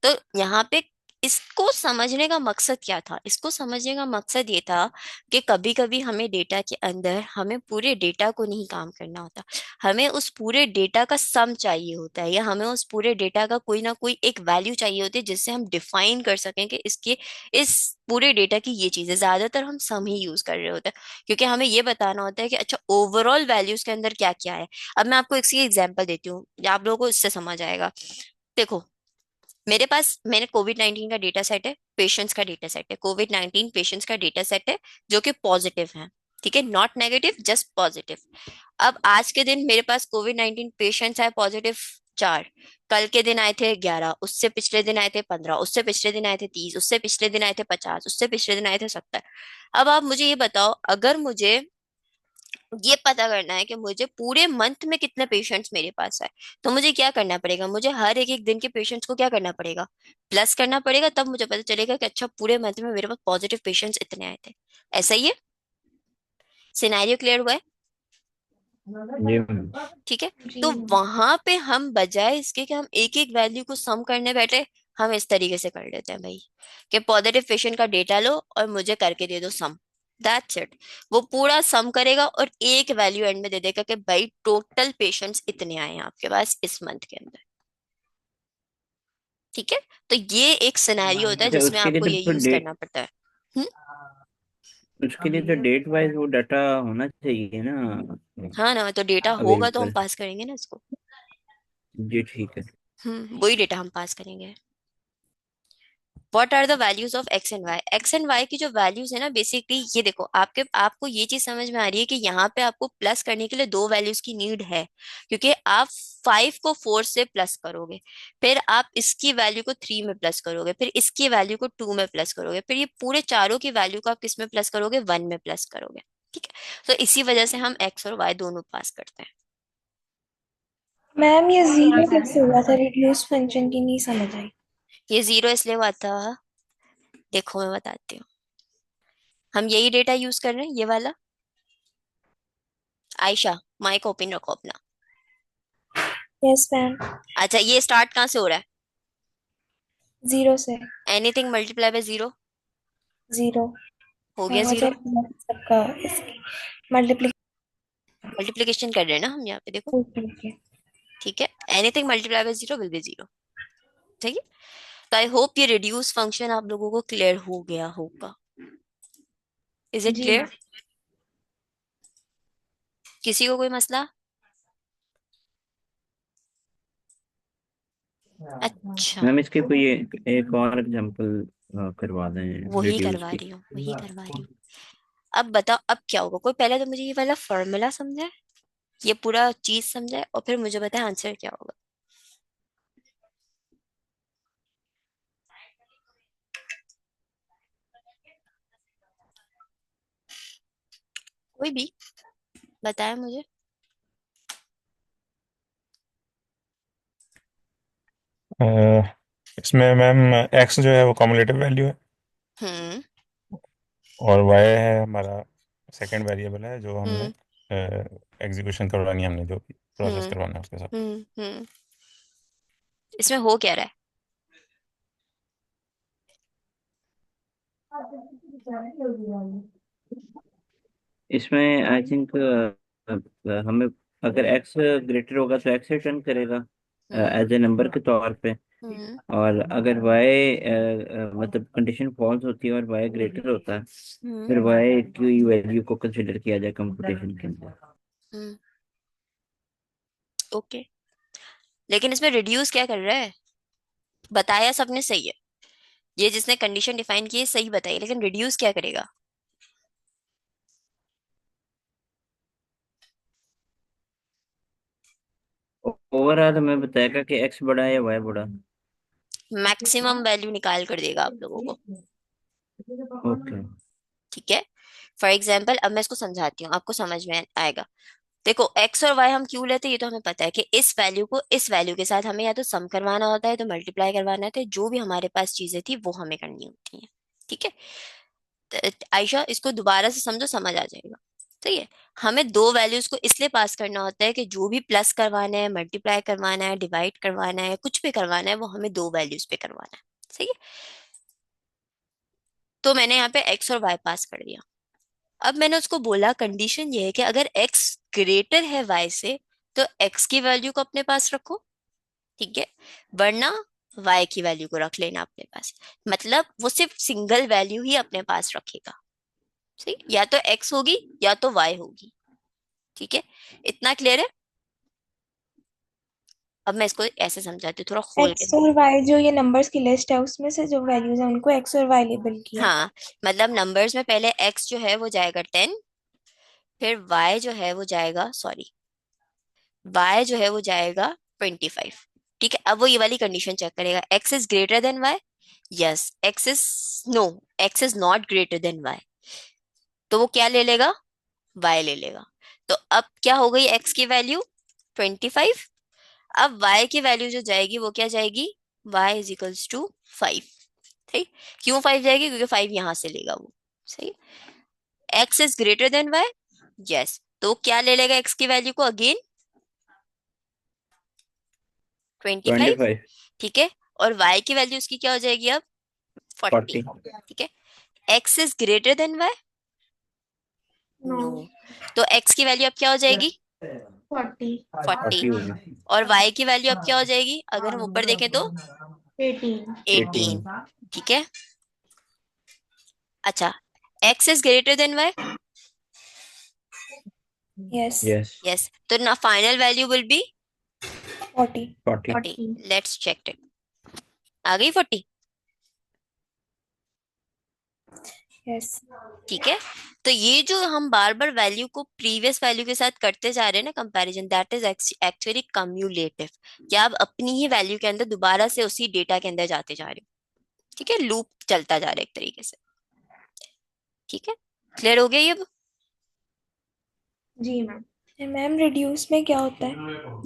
तो यहाँ पे इसको समझने का मकसद क्या था, इसको समझने का मकसद ये था कि कभी कभी हमें डेटा के अंदर, हमें पूरे डेटा को नहीं काम करना होता, हमें उस पूरे डेटा का सम चाहिए होता है, या हमें उस पूरे डेटा का कोई ना कोई एक वैल्यू चाहिए होती है जिससे हम डिफाइन कर सकें कि इसके, इस पूरे डेटा की ये चीजें, ज्यादातर हम सम ही यूज कर रहे होते हैं, क्योंकि हमें ये बताना होता है कि अच्छा ओवरऑल वैल्यूज के अंदर क्या क्या है। अब मैं आपको इसकी एग्जांपल देती हूँ, आप लोगों को इससे समझ आएगा। देखो मेरे पास, मैंने कोविड 19 का डेटा सेट है, पेशेंट्स का डेटा सेट है, कोविड 19 पेशेंट्स का डेटा सेट है जो कि पॉजिटिव है, ठीक है, नॉट नेगेटिव, जस्ट पॉजिटिव। अब आज के दिन मेरे पास कोविड 19 पेशेंट्स आए पॉजिटिव 4, कल के दिन आए थे 11, उससे पिछले दिन आए थे 15, उससे पिछले दिन आए थे 30, उससे पिछले दिन आए थे 50, उससे पिछले दिन आए थे 70। अब आप मुझे ये बताओ, अगर मुझे ये पता करना है कि मुझे पूरे मंथ में कितने पेशेंट्स मेरे पास है, तो मुझे क्या करना पड़ेगा, मुझे हर एक एक दिन के पेशेंट्स को क्या करना पड़ेगा, प्लस करना पड़ेगा, तब मुझे पता चलेगा कि अच्छा पूरे मंथ में मेरे पास पॉजिटिव पेशेंट्स इतने आए थे। ऐसा ही है, सिनेरियो क्लियर हुआ है? जी मैम। ठीक है। जी तो वहां पे हम बजाय इसके कि हम एक एक वैल्यू को सम करने बैठे, हम इस तरीके से कर लेते हैं भाई कि पॉजिटिव पेशेंट का डेटा लो और मुझे करके दे दो सम, दैट्स इट। वो पूरा सम करेगा और एक वैल्यू एंड में दे देगा कि भाई टोटल पेशेंट्स इतने आए हैं आपके पास इस मंथ के अंदर। ठीक है। तो ये एक सिनेरियो होता है अच्छा जिसमें उसके लिए आपको तो ये यूज डेट, करना पड़ता है। हम्म। उसके लिए तो डेट वाइज वो डाटा होना चाहिए ना। हाँ ना, तो डेटा होगा तो हम अवेलेबल। पास करेंगे ना इसको। जी ठीक है। वही डेटा हम पास करेंगे। What are the values of x and y, x and y की जो वैल्यूज है ना, बेसिकली ये देखो, आपके आपको ये चीज समझ में आ रही है कि यहाँ पे आपको प्लस करने के लिए दो वैल्यूज की नीड है, क्योंकि आप 5 को 4 से प्लस करोगे, फिर आप इसकी वैल्यू को 3 में प्लस करोगे, फिर इसकी वैल्यू को 2 में प्लस करोगे, फिर ये पूरे चारों की वैल्यू को आप किस में प्लस करोगे, 1 में प्लस करोगे। ठीक है। तो इसी वजह से हम एक्स और वाई दोनों पास करते हैं। मैम ये जीरो कैसे हुआ था, रिड्यूस फंक्शन की नहीं समझ आई। ये 0 इसलिए हुआ था, देखो मैं बताती हूँ, हम यही डेटा यूज कर रहे हैं, ये वाला। आयशा, माइक ओपन रखो अपना। Yes ma'am. अच्छा ये स्टार्ट कहाँ से हो रहा है? जीरो से। Anything multiply by 0 zero. हो हाँ गया मुझे 0। सबका इसकी मल्टीप्लिकेशन। मल्टीप्लिकेशन कर रहे हैं ना हम यहाँ पे, देखो। ठीक है, anything multiply by 0 will be 0। ठीक है। तो आई होप ये रिड्यूस फंक्शन आप लोगों को क्लियर हो गया होगा। इज इट जी क्लियर? मैम। किसी को कोई मसला? अच्छा, मैम इसके कोई एक और एग्जांपल करवा दें वही रिड्यूस करवा की। रही हूँ, वही करवा रही हूँ। अब बताओ अब क्या होगा, कोई पहले तो मुझे ये वाला फॉर्मूला समझाए, ये पूरा चीज समझाए, और फिर मुझे बताए आंसर क्या होगा। कोई भी बताए मुझे। अ, इसमें मैम एक्स जो है वो कॉमुलेटिव वैल्यू है। हम्म। और वाई है हमारा सेकंड वेरिएबल है जो हमने हम्म एग्जीक्यूशन करवानी है, हमने जो भी प्रोसेस हम्म करवाना है उसके साथ। हम्म। इसमें हो क्या रहा है? इसमें आई थिंक हमें अगर एक्स ग्रेटर होगा तो एक्स रिटर्न करेगा हम्म एज ए नंबर के तौर पे। हम्म और अगर वाई मतलब कंडीशन फॉल्स होती है और वाई ग्रेटर होता है, हम्म फिर वाई की वैल्यू को कंसिडर किया जाए कंप्यूटेशन के अंदर। हम्म। ओके, लेकिन इसमें रिड्यूस क्या कर रहा है? बताया सबने सही है, ये जिसने कंडीशन डिफाइन की है सही बताई, लेकिन रिड्यूस क्या करेगा? ओवरऑल हमें बताएगा कि एक्स बड़ा है या वाई बड़ा। मैक्सिमम वैल्यू निकाल कर देगा आप लोगों को। ओके। ठीक है, फॉर एग्जाम्पल अब मैं इसको समझाती हूँ, आपको समझ में आएगा। देखो एक्स और वाई हम क्यों लेते हैं ये तो हमें पता है कि इस वैल्यू को इस वैल्यू के साथ हमें या तो सम करवाना होता है तो मल्टीप्लाई करवाना होता है, जो भी हमारे पास चीजें थी वो हमें करनी होती हैं। ठीक है, आयशा इसको दोबारा से समझो, समझ आ जाएगा। सही है, हमें दो वैल्यूज को इसलिए पास करना होता है कि जो भी प्लस करवाना है, मल्टीप्लाई करवाना है, डिवाइड करवाना है, कुछ भी करवाना है वो हमें दो वैल्यूज पे करवाना है। सही है, तो मैंने यहाँ पे एक्स और वाई पास कर दिया। अब मैंने उसको बोला कंडीशन ये है कि अगर x ग्रेटर है y से तो x की वैल्यू को अपने पास रखो। ठीक है, वरना y की वैल्यू को रख लेना अपने पास। मतलब वो सिर्फ सिंगल वैल्यू ही अपने पास रखेगा। सही, या तो x होगी या तो y होगी। ठीक है, इतना क्लियर है? अब मैं इसको ऐसे समझाती हूँ, थोड़ा खोल के। एक्स और वाई जो ये नंबर्स की लिस्ट है उसमें से जो वैल्यूज है उनको एक्स और वाई लेबल किया। हाँ, मतलब नंबर्स में पहले x जो है वो जाएगा 10, फिर y जो है वो जाएगा, सॉरी, y जो है वो जाएगा 25। ठीक है, अब वो ये वाली कंडीशन चेक करेगा, x is greater than y। Yes, x is, no, x is not greater than y। तो वो क्या ले लेगा? y ले लेगा। तो अब क्या हो गई x की वैल्यू? 25। अब y की वैल्यू जो जाएगी वो क्या जाएगी? y is equals to 5। ठीक, क्यों 5 जाएगी? क्योंकि 5 यहां से लेगा वो। सही, x is greater than y। Yes, तो क्या ले लेगा x की वैल्यू को अगेन? 25। 25। ठीक है, और y की वैल्यू उसकी क्या हो जाएगी अब? 40। 40। ठीक है, x is greater than y। No. No, तो x की वैल्यू अब क्या हो जाएगी? 40। 40। 40 हो गई। और y की वैल्यू अब क्या हो जाएगी अगर हम ऊपर देखें तो? 18। 18। 18। ठीक है, अच्छा, x is greater than y। Yes. Yes. Yes, तो ना final value will be 40। 40। 40। 40। Let's check it, आ गई 40? यस। ठीक है, तो ये जो हम बार बार वैल्यू को प्रीवियस वैल्यू के साथ करते जा रहे हैं ना comparison, that is actually cumulative. क्या आप अपनी ही वैल्यू के अंदर दोबारा से उसी डेटा के अंदर जाते जा रहे हो। ठीक है, लूप चलता जा रहा है एक तरीके से। ठीक है, क्लियर हो गया ये अब? जी मैम। मैम रिड्यूस में क्या होता है?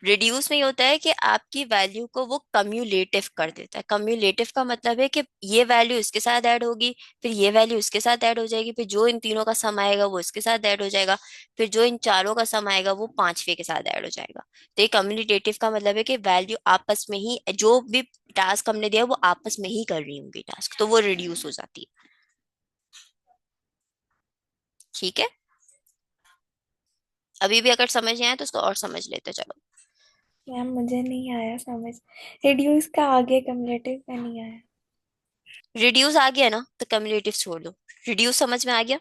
रिड्यूस में ये होता है कि आपकी वैल्यू को वो कम्युलेटिव कर देता है। कम्युलेटिव का मतलब है कि ये वैल्यू इसके साथ ऐड होगी, फिर ये वैल्यू इसके साथ ऐड हो जाएगी, फिर जो इन तीनों का सम आएगा वो इसके साथ ऐड हो जाएगा, फिर जो इन चारों का सम आएगा वो पांचवे के साथ ऐड हो जाएगा। तो ये कम्युलेटिव का मतलब है कि वैल्यू आपस में ही, जो भी टास्क हमने दिया वो आपस में ही कर रही होंगी टास्क, तो वो रिड्यूस हो जाती है। ठीक है, अभी भी अगर समझ नहीं आया तो उसको और समझ लेते चलो। मैम मुझे नहीं आया समझ। रिड्यूस का आगे कम्युलेटिव का नहीं आया। रिड्यूस आ गया ना तो कम्युलेटिव छोड़ दो। रिड्यूस समझ में आ गया?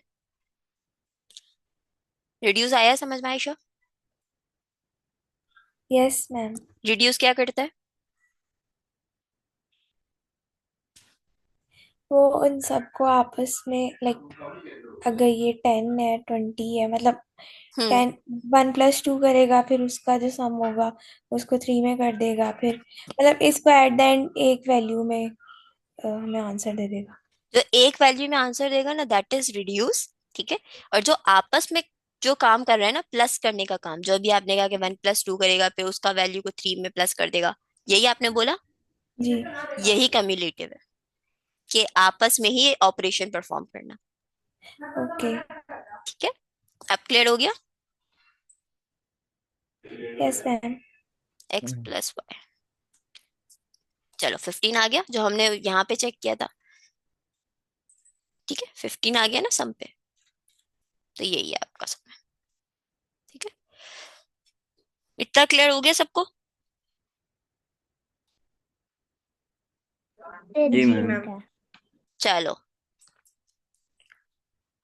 रिड्यूस आया समझ में आयशा? Yes ma'am. रिड्यूस क्या करता है? वो उन सबको आपस में लाइक अगर ये 10 है 20 है मतलब हम्म 10 1 + 2 करेगा फिर उसका जो सम होगा उसको 3 में कर देगा फिर मतलब इसको एट द एंड एक वैल्यू में हमें आंसर दे देगा। जो एक वैल्यू में आंसर देगा ना दैट इज रिड्यूस। ठीक है, और जो आपस में जो काम कर रहा है ना प्लस करने का काम, जो अभी आपने कहा कि 1 + 2 करेगा फिर उसका वैल्यू को 3 में प्लस कर देगा, यही आपने बोला, जी। यही कम्युलेटिव है, कि आपस में ही ऑपरेशन परफॉर्म करना। ओके। ठीक है, अब क्लियर हो गया? Yes ma'am. X plus y, चलो 15 आ गया जो हमने यहाँ पे चेक किया था। ठीक है, 15 आ गया ना सम पे, तो यही है आपका सम। ठीक है, इतना क्लियर हो गया सबको? जी जी मैम। मैम। चलो,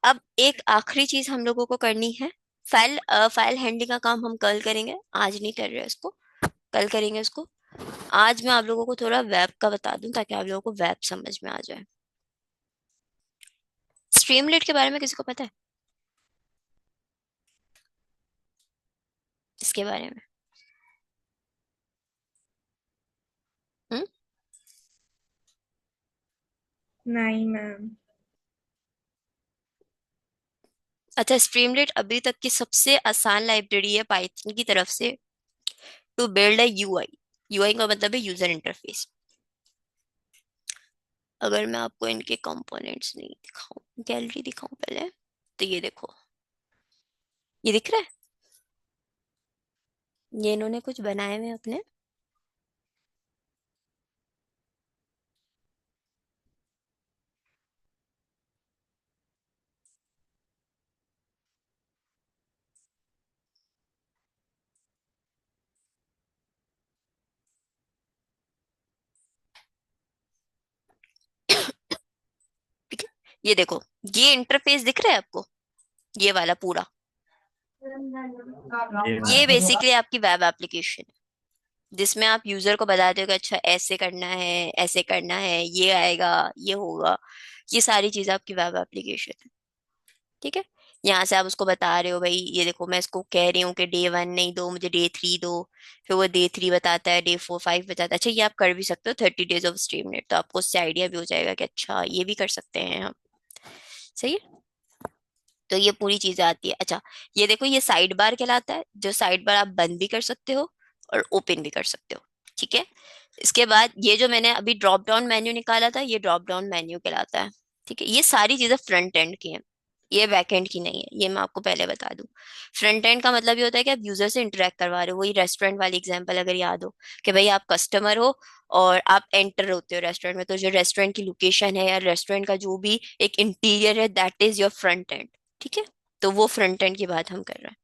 अब एक आखिरी चीज हम लोगों को करनी है। फाइल हैंडलिंग का काम हम कल करेंगे, आज नहीं कर रहे इसको, कल करेंगे इसको। आज मैं आप लोगों को थोड़ा वेब का बता दूं ताकि आप लोगों को वेब समझ में आ जाए। स्ट्रीमलेट के बारे में किसी को पता है, इसके बारे में? हम्म? नहीं मैम। अच्छा, स्ट्रीमलेट अभी तक की सबसे आसान लाइब्रेरी है पाइथन की तरफ से to build a UI. UI का मतलब है यूजर इंटरफेस। अगर मैं आपको इनके कंपोनेंट्स नहीं दिखाऊं, गैलरी दिखाऊं पहले, तो ये देखो, ये दिख रहा है, ये इन्होंने कुछ बनाए हुए हैं अपने। ठीक है, ये देखो, ये इंटरफेस दिख रहा है आपको, ये वाला पूरा, जी ये मैम। बेसिकली आपकी वेब एप्लीकेशन है जिसमें आप यूजर को बताते हो कि अच्छा ऐसे करना है, ऐसे करना है, ये आएगा, ये होगा। ये सारी चीजें आपकी वेब एप्लीकेशन है। ठीक है, यहाँ से आप उसको बता रहे हो भाई ये देखो, मैं इसको कह रही हूँ कि डे 1 नहीं दो, मुझे डे 3 दो। फिर वो डे 3 बताता है, डे 4 5 बताता है। अच्छा, ये आप कर भी सकते हो 30 days ऑफ स्ट्रीम नेट, तो आपको उससे आइडिया भी हो जाएगा कि अच्छा ये भी कर सकते हैं हम। सही है, तो ये पूरी चीजें आती है। अच्छा, ये देखो, ये साइड बार कहलाता है, जो साइड बार आप बंद भी कर सकते हो और ओपन भी कर सकते हो। ठीक है, इसके बाद ये जो मैंने अभी ड्रॉप डाउन मेन्यू निकाला था, ये ड्रॉप डाउन मेन्यू कहलाता है। ठीक है, ये सारी चीजें फ्रंट एंड की हैं, ये बैक एंड की नहीं है, ये मैं आपको पहले बता दूं। फ्रंट एंड का मतलब ये होता है कि आप यूजर से इंटरेक्ट करवा रहे हो। वही रेस्टोरेंट वाली एग्जांपल अगर याद हो कि भाई आप कस्टमर हो और आप एंटर होते हो रेस्टोरेंट में, तो जो रेस्टोरेंट की लोकेशन है या रेस्टोरेंट का जो भी एक इंटीरियर है, that is your front end. ठीक है, तो वो फ्रंट एंड की बात हम कर रहे हैं।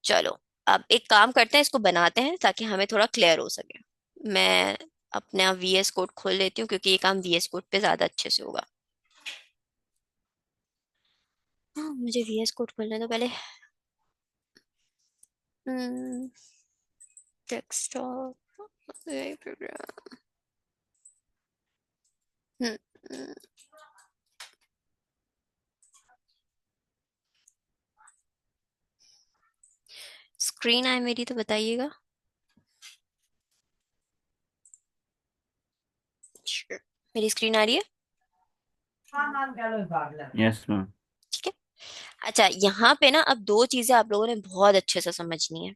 चलो, अब एक काम करते हैं, इसको बनाते हैं ताकि हमें थोड़ा क्लियर हो सके। मैं अपना VS कोड खोल लेती हूँ क्योंकि ये काम VS कोड पे ज्यादा अच्छे से होगा। हाँ, मुझे VS कोड खोलने दो पहले। Desktop, programme. स्क्रीन आए मेरी तो बताइएगा। Sure. मेरी स्क्रीन आ रही है? Yes ma'am. ठीक है, अच्छा यहाँ पे ना अब दो चीजें आप लोगों ने बहुत अच्छे से समझनी है।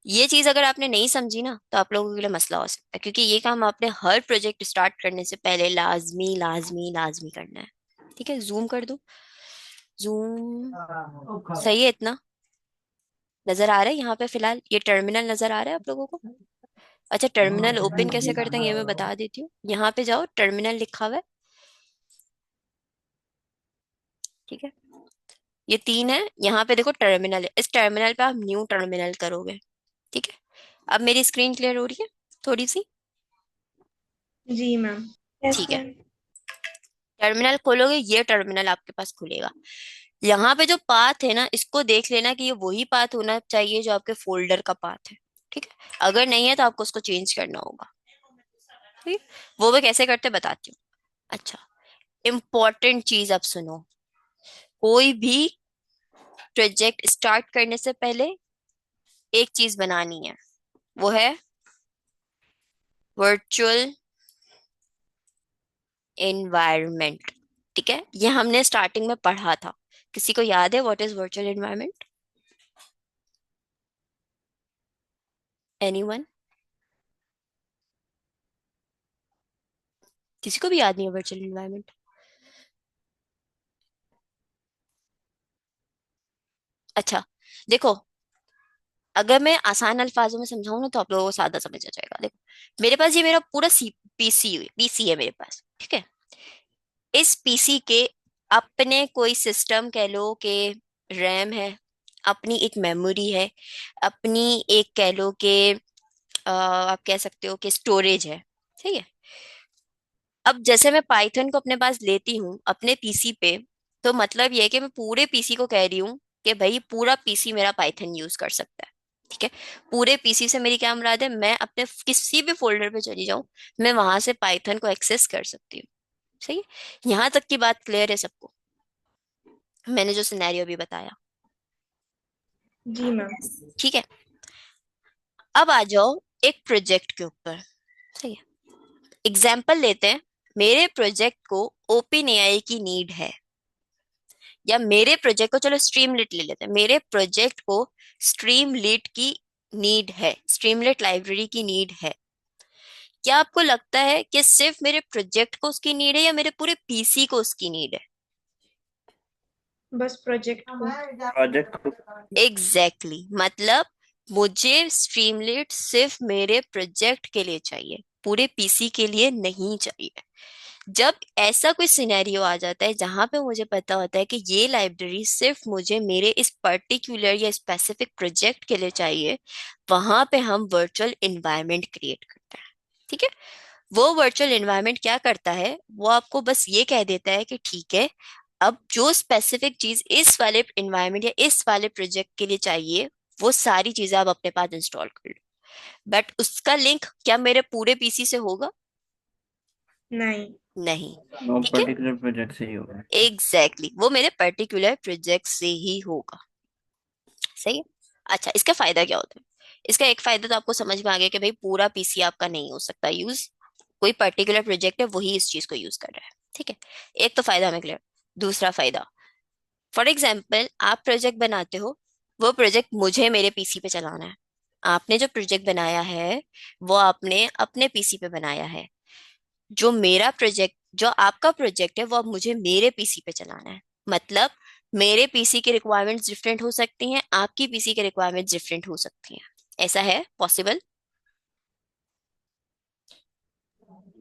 ये चीज अगर आपने नहीं समझी ना तो आप लोगों के लिए मसला हो सकता है, क्योंकि ये काम आपने हर प्रोजेक्ट स्टार्ट करने से पहले लाजमी लाजमी लाजमी करना है। ठीक है, जूम कर दो, जूम। सही है इतना? नजर आ रहा है यहाँ पे फिलहाल ये टर्मिनल नजर आ रहा है आप लोगों को? अच्छा, टर्मिनल ओपन कैसे करते हैं ये मैं बता देती हूँ। यहाँ पे जाओ, टर्मिनल लिखा हुआ है। ठीक है, ये 3 है, यहाँ पे देखो टर्मिनल है, इस टर्मिनल पे आप न्यू टर्मिनल करोगे। ठीक है, अब मेरी स्क्रीन क्लियर हो रही है थोड़ी सी? जी मैम। यस ठीक है, मैम। टर्मिनल खोलोगे, ये टर्मिनल आपके पास खुलेगा। यहाँ पे जो पाथ है ना, इसको देख लेना कि ये वही पाथ होना चाहिए जो आपके फोल्डर का पाथ है। ठीक है, अगर नहीं है तो आपको उसको चेंज करना होगा। ठीक है? वो मैं कैसे करते बताती हूँ। अच्छा, इम्पोर्टेंट चीज अब सुनो, कोई भी प्रोजेक्ट स्टार्ट करने से पहले एक चीज बनानी है, वो है वर्चुअल एनवायरनमेंट। ठीक है, ये हमने स्टार्टिंग में पढ़ा था। किसी को याद है what is virtual environment? Anyone? किसी को भी याद नहीं है वर्चुअल एनवायरनमेंट? अच्छा, देखो, अगर मैं आसान अल्फाजों में समझाऊं ना तो आप लोगों को सादा समझ आ जाएगा। देखो, मेरे पास ये मेरा पूरा पीसी है मेरे पास, ठीक है। इस पीसी के अपने कोई सिस्टम कह लो कि रैम है, अपनी एक मेमोरी है, अपनी एक कह लो कि आप कह सकते हो कि स्टोरेज है, ठीक है। अब जैसे मैं पाइथन को अपने पास लेती हूँ अपने पीसी पे, तो मतलब ये है कि मैं पूरे पीसी को कह रही हूँ कि भाई पूरा पीसी मेरा पाइथन यूज कर सकता है, ठीक है। पूरे पीसी से मेरी क्या मुराद है, मैं अपने किसी भी फोल्डर पे चली जाऊं, मैं वहां से पाइथन को एक्सेस कर सकती हूँ। सही है, यहाँ तक की बात क्लियर है सबको, मैंने जो सिनेरियो भी बताया। जी मैम। ठीक है, अब आ जाओ एक प्रोजेक्ट के ऊपर। सही है, एग्जाम्पल लेते हैं, मेरे प्रोजेक्ट को ओपन एआई की नीड है, या मेरे प्रोजेक्ट को, चलो स्ट्रीमलिट ले लेते हैं, मेरे प्रोजेक्ट को स्ट्रीमलिट की नीड है, स्ट्रीमलिट लाइब्रेरी की नीड है। क्या आपको लगता है कि सिर्फ मेरे प्रोजेक्ट को उसकी नीड है या मेरे पूरे पीसी को उसकी नीड है? बस प्रोजेक्ट को। प्रोजेक्ट को। Exactly exactly. मतलब मुझे स्ट्रीमलिट सिर्फ मेरे प्रोजेक्ट के लिए चाहिए, पूरे पीसी के लिए नहीं चाहिए। जब ऐसा कोई सिनेरियो आ जाता है जहां पे मुझे पता होता है कि ये लाइब्रेरी सिर्फ मुझे मेरे इस पर्टिकुलर या स्पेसिफिक प्रोजेक्ट के लिए चाहिए, वहां पे हम वर्चुअल इन्वायरमेंट क्रिएट करते हैं, ठीक है। वो वर्चुअल एनवायरनमेंट क्या करता है, वो आपको बस ये कह देता है कि ठीक है, अब जो स्पेसिफिक चीज इस वाले एनवायरनमेंट या इस वाले प्रोजेक्ट के लिए चाहिए, वो सारी चीजें आप अपने पास इंस्टॉल कर लो। बट उसका लिंक क्या मेरे पूरे पीसी से होगा? नहीं। नहीं। नो ठीक है, पर्टिकुलर प्रोजेक्ट से ही होगा। एग्जैक्टली वो मेरे पर्टिकुलर प्रोजेक्ट से ही होगा। सही है। अच्छा, इसका फायदा क्या होता है? इसका एक फायदा तो आपको समझ में आ गया कि भाई पूरा पीसी आपका नहीं हो सकता यूज, कोई पर्टिकुलर प्रोजेक्ट है वही इस चीज को यूज कर रहा है, ठीक है। एक तो फायदा हमें क्लियर। दूसरा फायदा, फॉर एग्जाम्पल आप प्रोजेक्ट बनाते हो, वो प्रोजेक्ट मुझे मेरे पीसी पे चलाना है। आपने जो प्रोजेक्ट बनाया है वो आपने अपने पीसी पे बनाया है, जो मेरा प्रोजेक्ट, जो आपका प्रोजेक्ट है वो अब मुझे मेरे पीसी पे चलाना है। मतलब मेरे पीसी की रिक्वायरमेंट्स डिफरेंट हो सकती हैं, आपकी पीसी की रिक्वायरमेंट्स डिफरेंट हो सकती हैं। ऐसा है पॉसिबल?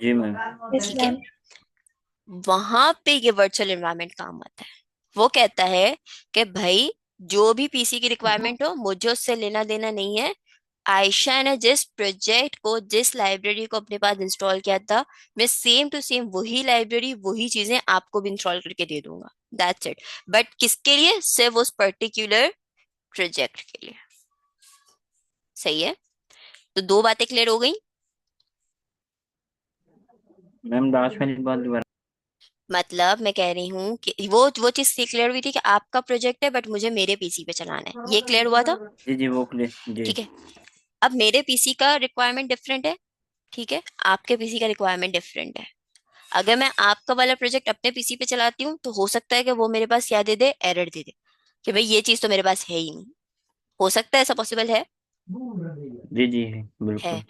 जी मैम। यस ठीक है, मैम। वहां पे ये वर्चुअल एनवायरनमेंट काम आता है। वो कहता है कि भाई जो भी पीसी की रिक्वायरमेंट हो मुझे उससे लेना देना नहीं है। आयशा ने जिस प्रोजेक्ट को, जिस लाइब्रेरी को अपने पास इंस्टॉल किया था, मैं सेम टू सेम वही लाइब्रेरी वही चीजें आपको भी इंस्टॉल करके दे दूंगा। That's it. बट किसके लिए? सिर्फ उस पर्टिकुलर प्रोजेक्ट के लिए। सही है, तो दो बातें क्लियर हो गई। मैम लास्ट वाली बात दोबारा। मतलब मैं कह रही हूँ कि वो चीज क्लियर हुई थी कि आपका प्रोजेक्ट है बट मुझे मेरे पीसी पे चलाना है, ये क्लियर हुआ था? जी जी वो क्लियर जी। ठीक है, अब मेरे पीसी का रिक्वायरमेंट डिफरेंट है, ठीक है, आपके पीसी का रिक्वायरमेंट डिफरेंट है। अगर मैं आपका वाला प्रोजेक्ट अपने पीसी पे चलाती हूँ तो हो सकता है कि वो मेरे पास क्या दे दे, एरर दे दे कि भाई ये चीज तो मेरे पास है ही नहीं। हो सकता है, ऐसा पॉसिबल है? जी जी है। बिल्कुल।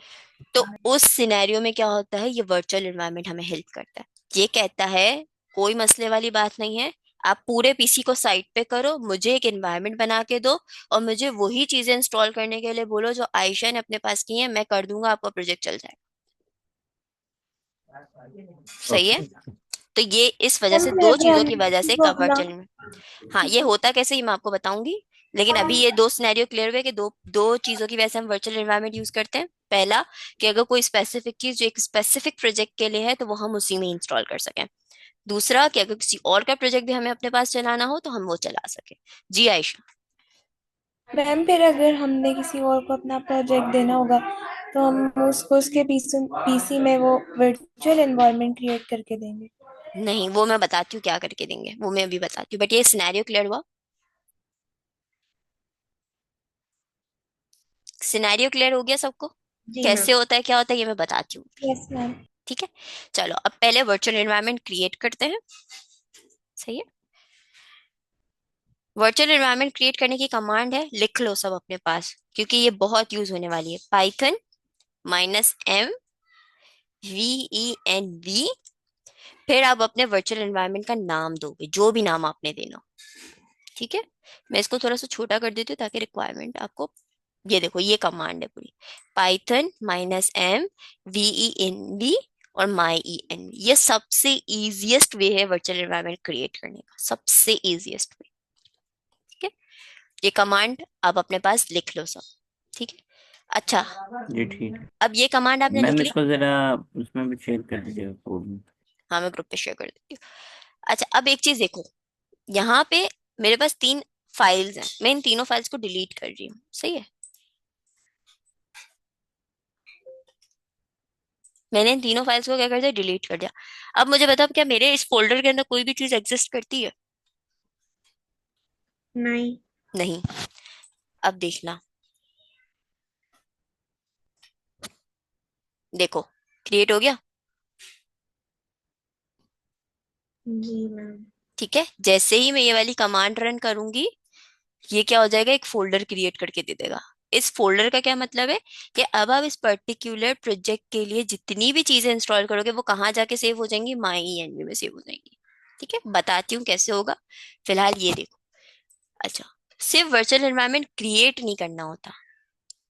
तो उस सिनेरियो में क्या होता है, ये वर्चुअल एनवायरनमेंट हमें हेल्प करता है। ये कहता है कोई मसले वाली बात नहीं है, आप पूरे पीसी को साइट पे करो, मुझे एक एनवायरनमेंट बना के दो और मुझे वही चीजें इंस्टॉल करने के लिए बोलो जो आयशा ने अपने पास की है, मैं कर दूंगा, आपका प्रोजेक्ट चल जाएगा। सही है, ओके। तो ये इस वजह मैम से, फिर दो अगर चीजों हम की वजह से वो कवर अपना चल। हाँ, ये होता कैसे ही मैं आपको बताऊंगी, लेकिन अभी ये दो सिनेरियो क्लियर हुए कि दो दो चीजों की वजह से हम वर्चुअल एनवायरनमेंट यूज करते हैं। पहला, कि अगर कोई स्पेसिफिक चीज जो एक स्पेसिफिक प्रोजेक्ट के लिए है तो वो हम उसी में इंस्टॉल कर सकें। दूसरा, कि अगर किसी और का प्रोजेक्ट भी हमें अपने पास चलाना हो तो हम वो चला सके। जी आयशा। मैम फिर अगर हमने किसी और को अपना प्रोजेक्ट देना होगा तो हम उसको उसके पीसी पीसी में वो वर्चुअल एनवायरनमेंट क्रिएट करके देंगे। नहीं, वो मैं बताती हूँ क्या करके देंगे, वो मैं अभी बताती हूँ, बट ये सिनेरियो क्लियर हुआ? सिनेरियो क्लियर हो गया सबको? जी मैम। कैसे होता है, क्या होता है, ये मैं बताती हूँ। Yes ma'am. ठीक है, चलो अब पहले वर्चुअल एनवायरनमेंट क्रिएट करते हैं। सही है, वर्चुअल एनवायरनमेंट क्रिएट करने की कमांड है, लिख लो सब अपने पास क्योंकि ये बहुत यूज होने वाली है। पाइथन -MVENV, फिर आप अपने वर्चुअल एनवायरनमेंट का नाम दोगे, जो भी नाम आपने देना हो, ठीक है। मैं इसको थोड़ा सा छोटा कर देती हूँ ताकि रिक्वायरमेंट आपको, ये देखो ये कमांड है पूरी, पाइथन -m और my ये सबसे इजीएस्ट वे है वर्चुअल एनवायरनमेंट क्रिएट करने का, सबसे इजीएस्ट वे। ठीक है, ये कमांड आप अपने पास लिख लो सब। ठीक है, अच्छा जी ठीक है अब ये कमांड आपने लिख मैम, ली। इसको जरा उसमें भी शेयर कर दीजिएगा कोड में। हाँ मैं ग्रुप पे शेयर कर देती हूँ। अच्छा अब एक चीज देखो, यहाँ पे मेरे पास 3 फाइल्स हैं, मैं इन तीनों फाइल्स को डिलीट कर रही हूँ, सही है। मैंने इन तीनों फाइल्स को क्या कर दिया, डिलीट कर दिया। अब मुझे बताओ क्या मेरे इस फोल्डर के अंदर कोई भी चीज एग्जिस्ट करती है? नहीं। नहीं। अब देखना, देखो क्रिएट हो गया। जी मैम। ठीक है, जैसे ही मैं ये वाली कमांड रन करूंगी, ये क्या हो जाएगा, एक फोल्डर क्रिएट करके दे देगा। इस फोल्डर का क्या मतलब है कि अब आप इस पर्टिकुलर प्रोजेक्ट के लिए जितनी भी चीजें इंस्टॉल करोगे वो कहाँ जाके सेव हो जाएंगी, माई एनवी में सेव हो जाएंगी। ठीक है, बताती हूँ कैसे होगा। फिलहाल ये देखो। अच्छा, सिर्फ वर्चुअल एनवायरनमेंट क्रिएट नहीं करना होता,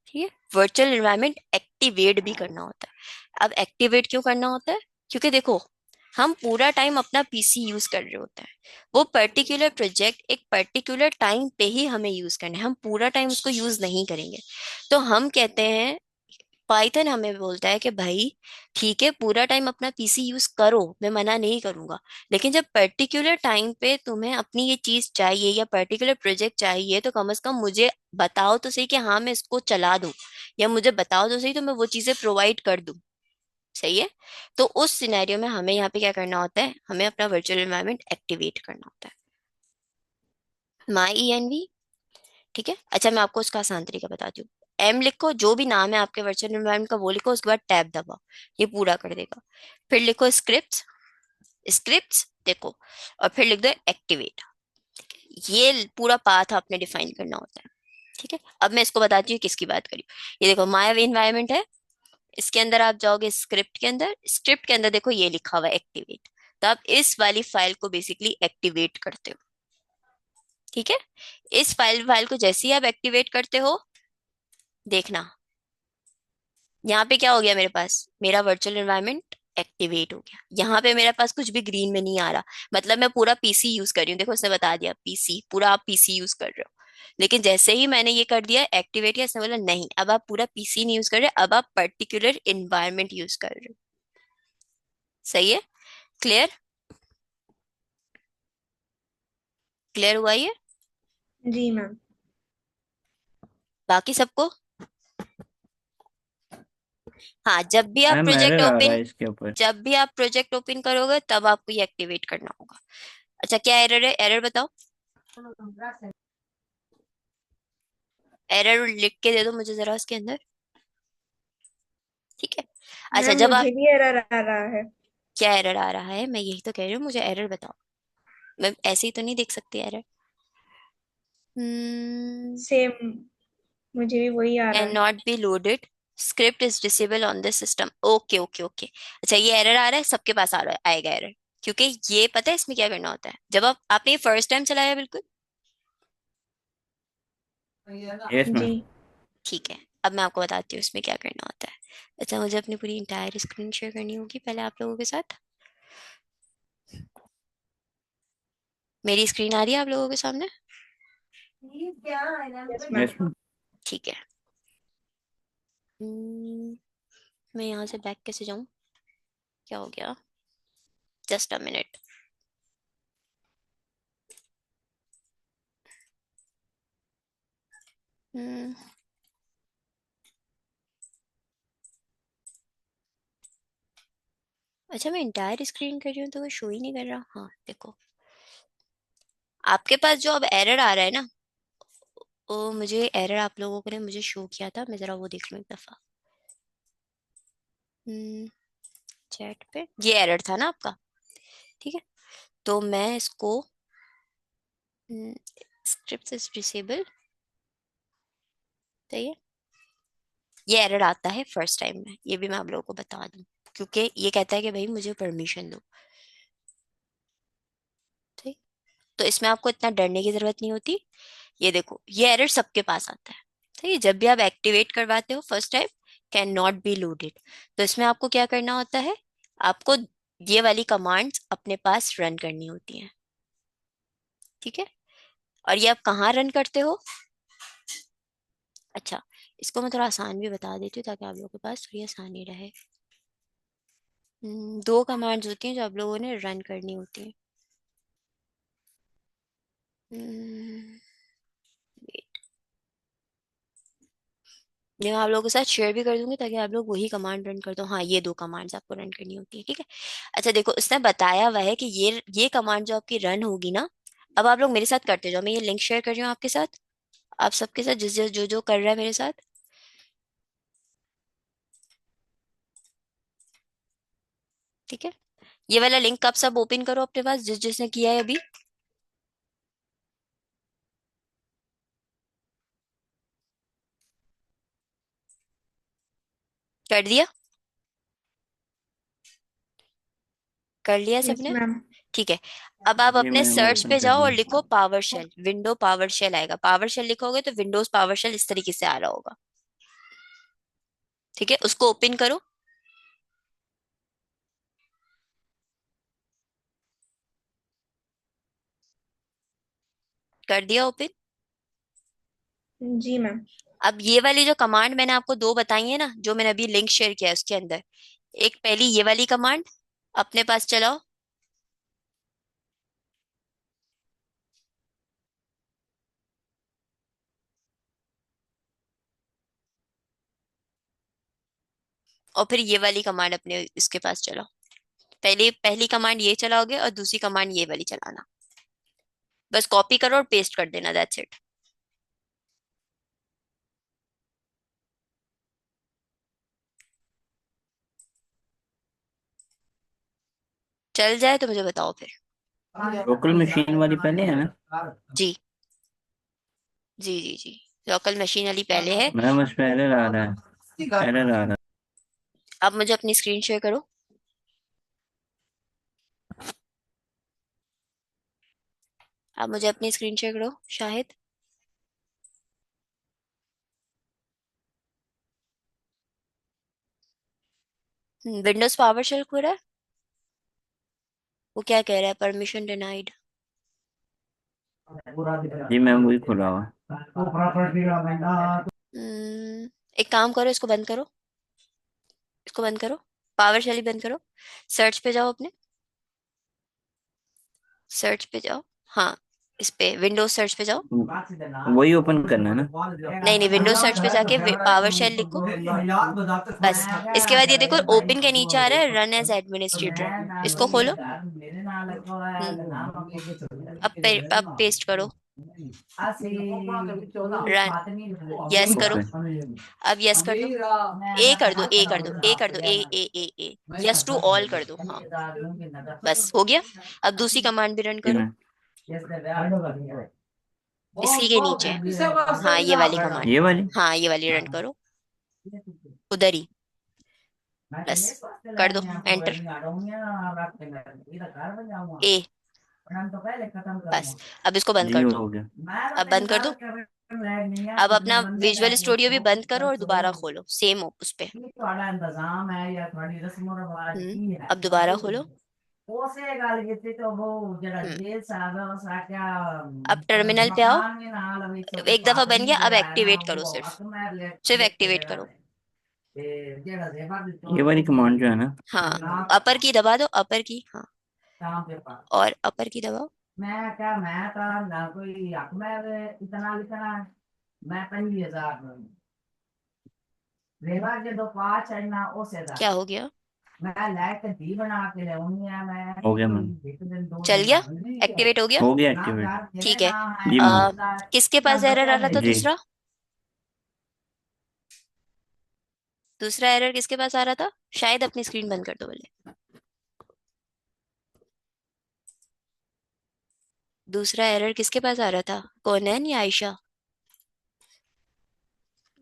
ठीक है, वर्चुअल एनवायरनमेंट एक्टिवेट भी करना होता है। अब एक्टिवेट क्यों करना होता है, क्योंकि देखो हम पूरा टाइम अपना पीसी यूज कर रहे होता है, वो पर्टिकुलर प्रोजेक्ट एक पर्टिकुलर टाइम पे ही हमें यूज करना है, हम पूरा टाइम उसको यूज नहीं करेंगे। तो हम कहते हैं, पाइथन हमें बोलता है कि भाई ठीक है पूरा टाइम अपना पीसी यूज करो, मैं मना नहीं करूंगा, लेकिन जब पर्टिकुलर टाइम पे तुम्हें अपनी ये चीज चाहिए या पर्टिकुलर प्रोजेक्ट चाहिए तो कम से कम मुझे बताओ तो सही कि हाँ मैं इसको चला दूं, या मुझे बताओ तो सही तो मैं वो चीजें प्रोवाइड कर दूं। सही है, तो उस सिनेरियो में हमें यहाँ पे क्या करना होता है, हमें अपना वर्चुअल एनवायरनमेंट एक्टिवेट करना होता है, माई एनवी। ठीक है, अच्छा मैं आपको उसका आसान तरीका बताती हूँ। एम लिखो, जो भी नाम है आपके वर्चुअल एनवायरनमेंट का वो लिखो, उसके बाद टैब दबाओ, ये पूरा कर देगा। फिर लिखो स्क्रिप्ट्स, स्क्रिप्ट्स देखो, और फिर लिख दो एक्टिवेट। ये पूरा पाथ आपने डिफाइन करना होता है। ठीक है, अब मैं इसको बताती हूँ किसकी बात करी। ये देखो माय एनवायरनमेंट है, इसके अंदर आप जाओगे स्क्रिप्ट के अंदर, स्क्रिप्ट के अंदर देखो ये लिखा हुआ है एक्टिवेट, तो आप इस वाली फाइल को बेसिकली एक्टिवेट करते हो। ठीक है, इस फाइल को जैसे ही आप एक्टिवेट करते हो, देखना यहाँ पे क्या हो गया, मेरे पास मेरा वर्चुअल एनवायरनमेंट एक्टिवेट हो गया। यहाँ पे मेरे पास कुछ भी ग्रीन में नहीं आ रहा, मतलब मैं पूरा पीसी यूज कर रही हूँ, देखो उसने बता दिया पीसी, पूरा आप पीसी यूज कर रहे हो। लेकिन जैसे ही मैंने ये कर दिया एक्टिवेट, या इसने बोला नहीं अब आप पूरा पीसी नहीं यूज कर रहे, अब आप पर्टिकुलर इन्वायरमेंट यूज कर रहे हो। सही है, क्लियर, क्लियर हुआ ये? जी मैम। बाकी सबको? हाँ, जब भी आप मैम प्रोजेक्ट एरर आ रहा ओपन, है इसके ऊपर। जब भी आप प्रोजेक्ट ओपन करोगे तब आपको ये एक्टिवेट करना होगा। अच्छा क्या एरर है, एरर बताओ, एरर लिख के दे दो मुझे जरा उसके अंदर। ठीक है, अच्छा मैम जब आप, मुझे भी एरर आ रहा है। क्या एरर आ रहा है, मैं यही तो कह रही हूँ, मुझे एरर बताओ, मैं ऐसे ही तो नहीं देख सकती एरर। सेम, मुझे भी वही आ रहा कैन है। Not be loaded, script is disable on this system. Okay okay okay, अच्छा ये एरर आ रहा है, सबके पास आ रहा है, आएगा एरर, क्योंकि ये पता है इसमें क्या करना होता है, जब आप आपने फर्स्ट टाइम चलाया बिल्कुल। यस जी। मैम। ठीक है, अब मैं आपको बताती हूँ इसमें क्या करना होता है। अच्छा मुझे अपनी पूरी इंटायर स्क्रीन शेयर करनी होगी पहले आप लोगों के साथ। मेरी स्क्रीन आ रही है आप लोगों के सामने? Yes ma'am. Yes ma'am. ठीक है, मैं यहाँ से बैक कैसे जाऊँ, क्या हो गया, जस्ट अ मिनट। अच्छा मैं इंटायर स्क्रीन कर रही हूँ तो वो शो ही नहीं कर रहा। हाँ देखो, आपके पास जो अब एरर आ रहा है ना, वो मुझे एरर आप लोगों ने मुझे शो किया था, मैं जरा वो देख लूँ एक दफा। चैट पे ये एरर था ना आपका, ठीक है, तो मैं इसको स्क्रिप्ट इज डिसेबल, सही है, ये एरर आता है फर्स्ट टाइम में, ये भी मैं आप लोगों को बता दूं, क्योंकि ये कहता है कि भाई मुझे परमिशन दो। ठीक, तो इसमें आपको इतना डरने की जरूरत नहीं होती। ये देखो, ये एरर सबके पास आता है। ठीक है, जब भी आप एक्टिवेट करवाते हो first time, can not be loaded, तो इसमें आपको क्या करना होता है, आपको ये वाली कमांड्स अपने पास रन करनी होती हैं। ठीक है, और ये आप कहाँ रन करते हो? अच्छा, इसको मैं थोड़ा आसान भी बता देती हूँ ताकि आप लोगों के पास थोड़ी आसानी रहे। दो कमांड्स होती हैं जो आप लोगों ने रन करनी होती हैं। wait, ये मैं आप लोगों के साथ शेयर भी कर दूंगी ताकि आप लोग वही कमांड रन कर दो। हाँ, ये दो कमांड्स आपको रन करनी होती है। ठीक है, अच्छा देखो, इसने बताया हुआ है कि ये कमांड जो आपकी रन होगी ना, अब आप लोग मेरे साथ करते जाओ। मैं ये लिंक शेयर कर रही हूँ आपके साथ, आप सबके साथ, जिस जिस जो जो कर रहा है मेरे साथ। ठीक है, ये वाला लिंक आप सब ओपन करो अपने पास, जिस जिसने किया है अभी। कर दिया? कर लिया यस सबने? मैम। ठीक है, अब आप जी अपने मैम सर्च ओपन पे कर जाओ और दिया। लिखो power shell, window power shell आएगा। पावर शेल लिखोगे तो विंडोज पावर शेल इस तरीके से आ रहा होगा। ठीक है, उसको ओपन करो। कर दिया ओपन? जी मैम। अब ये वाली जो कमांड मैंने आपको दो बताई है ना, जो मैंने अभी लिंक शेयर किया है उसके अंदर, एक पहली ये वाली कमांड अपने पास चलाओ। और फिर ये वाली कमांड अपने इसके पास चलाओ। पहले पहली कमांड ये चलाओगे और दूसरी कमांड ये वाली चलाना। बस कॉपी करो और पेस्ट कर देना, दैट्स इट। चल जाए तो मुझे बताओ फिर। लोकल मशीन वाली पहले है ना? जी जी जी जी, लोकल मशीन वाली पहले है। मैम उस पे एरर आ रहा है, एरर आ रहा अब मुझे अपनी स्क्रीन शेयर करो। अब मुझे अपनी स्क्रीन शेयर करो शाहिद। विंडोज पावर शेल हो रहा है। वो क्या कह रहा है, परमिशन डिनाइड। है। जी मैम वही खुला हुआ एक काम करो, इसको बंद करो, इसको बंद करो, पावर शेल ही बंद करो। सर्च पे जाओ अपने, सर्च पे जाओ। हाँ, इस पे विंडोज सर्च पे जाओ। है, वही ओपन करना है ना? नहीं नहीं, विंडोज सर्च पे जाके पावर शेल लिखो। बस, इसके बाद ये देखो ओपन के नीचे आ रहा है रन एज एडमिनिस्ट्रेटर, इसको खोलो। अब पेस्ट करो, रन, यस करो। ओके। अब यस कर दो, ए कर दो, ए कर दो, ए कर दो, ए यस टू ऑल कर दो। हाँ, बस हो गया। अब दूसरी कमांड भी रन जी करो, मैम। इसी के नीचे। हाँ, ये वाली कमांड। ये वाली? हाँ, ये वाली रन करो, उधर ही। बस कर दो एंटर, ए। बस, अब इसको बंद जी कर दो। हो गया। अब बंद कर दो। अब अपना विजुअल स्टूडियो भी बंद करो और दोबारा खोलो, सेम हो उस पे। अब दोबारा खोलो। हम्म अब टर्मिनल पे आओ। एक दफा बन गया, अब एक्टिवेट करो, सिर्फ सिर्फ एक्टिवेट करो। ये वाली कमांड जो है ना? हाँ, अपर की दबा दो, अपर की, हाँ, और अपर की दबाओ। क्या हो गया? हो गया मैम। चल गया, एक्टिवेट हो गया। हो गया एक्टिवेट। ठीक है, जी मैम। किसके पास एरर आ रहा था जी। दूसरा? दूसरा एरर किसके पास आ रहा था? शायद अपनी स्क्रीन बंद कर दो बोले। दूसरा एरर किसके पास आ रहा था, कौनैन या आयशा?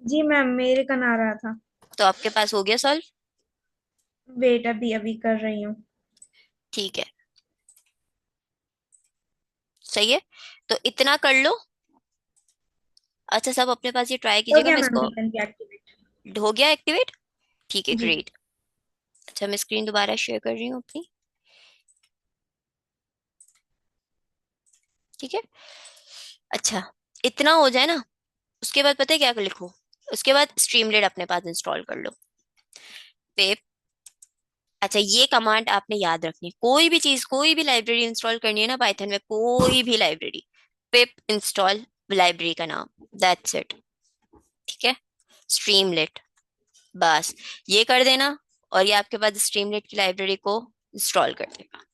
जी मैम, मेरे का ना रहा था। तो आपके पास हो गया सॉल्व? वेट, अभी अभी कर रही हूँ। ठीक है, सही है, तो इतना कर लो। अच्छा, सब अपने पास ये ट्राई हो कीजिएगा, गया मैं मैम, इसको। बीकन की एक्टिवेट। हो गया एक्टिवेट? ठीक है, जी। ग्रेट। अच्छा, मैं स्क्रीन दोबारा शेयर कर रही हूँ अपनी। ठीक है। अच्छा, इतना हो जाए ना, उसके बाद पता है क्या लिखो? उसके बाद स्ट्रीमलेट अपने पास इंस्टॉल कर लो। पिप, अच्छा ये कमांड आपने याद रखनी है, कोई भी चीज, कोई भी लाइब्रेरी इंस्टॉल करनी है ना पाइथन में, कोई भी लाइब्रेरी, पिप इंस्टॉल लाइब्रेरी का नाम, दैट्स इट। ठीक है, स्ट्रीमलेट, बस ये कर देना, और ये आपके पास स्ट्रीमलेट की लाइब्रेरी को इंस्टॉल कर देगा।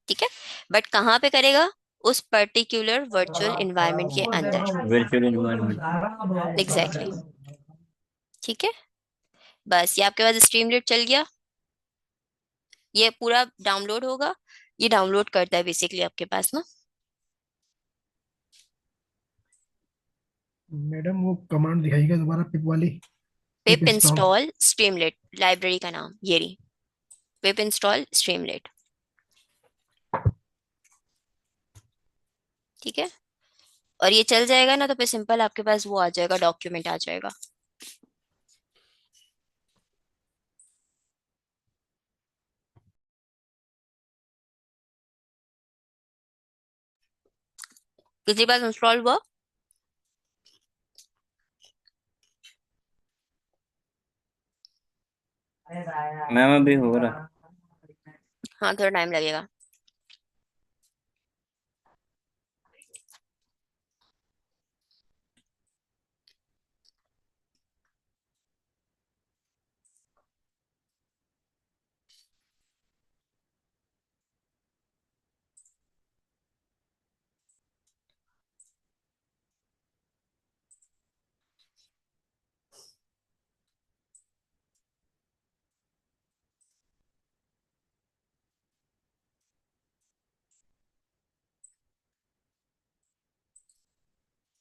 ठीक है, बट कहाँ पे करेगा? उस पर्टिकुलर वर्चुअल इन्वायरमेंट के अंदर। Virtual environment. Exactly exactly. ठीक है, बस ये आपके पास स्ट्रीमलेट चल गया, ये पूरा डाउनलोड होगा। ये डाउनलोड करता है बेसिकली आपके पास ना। मैडम वो कमांड दिखाइएगा दोबारा, पिप वाली। Pip pip install. Install streamlit, library का नाम ये रही, पिप इंस्टॉल स्ट्रीमलेट। ठीक है, और ये चल जाएगा ना, तो फिर सिंपल आपके पास वो आ जाएगा, डॉक्यूमेंट आ जाएगा। किसी पास इंस्टॉल हुआ? मैम अभी हो रहा। हाँ, थोड़ा टाइम लगेगा।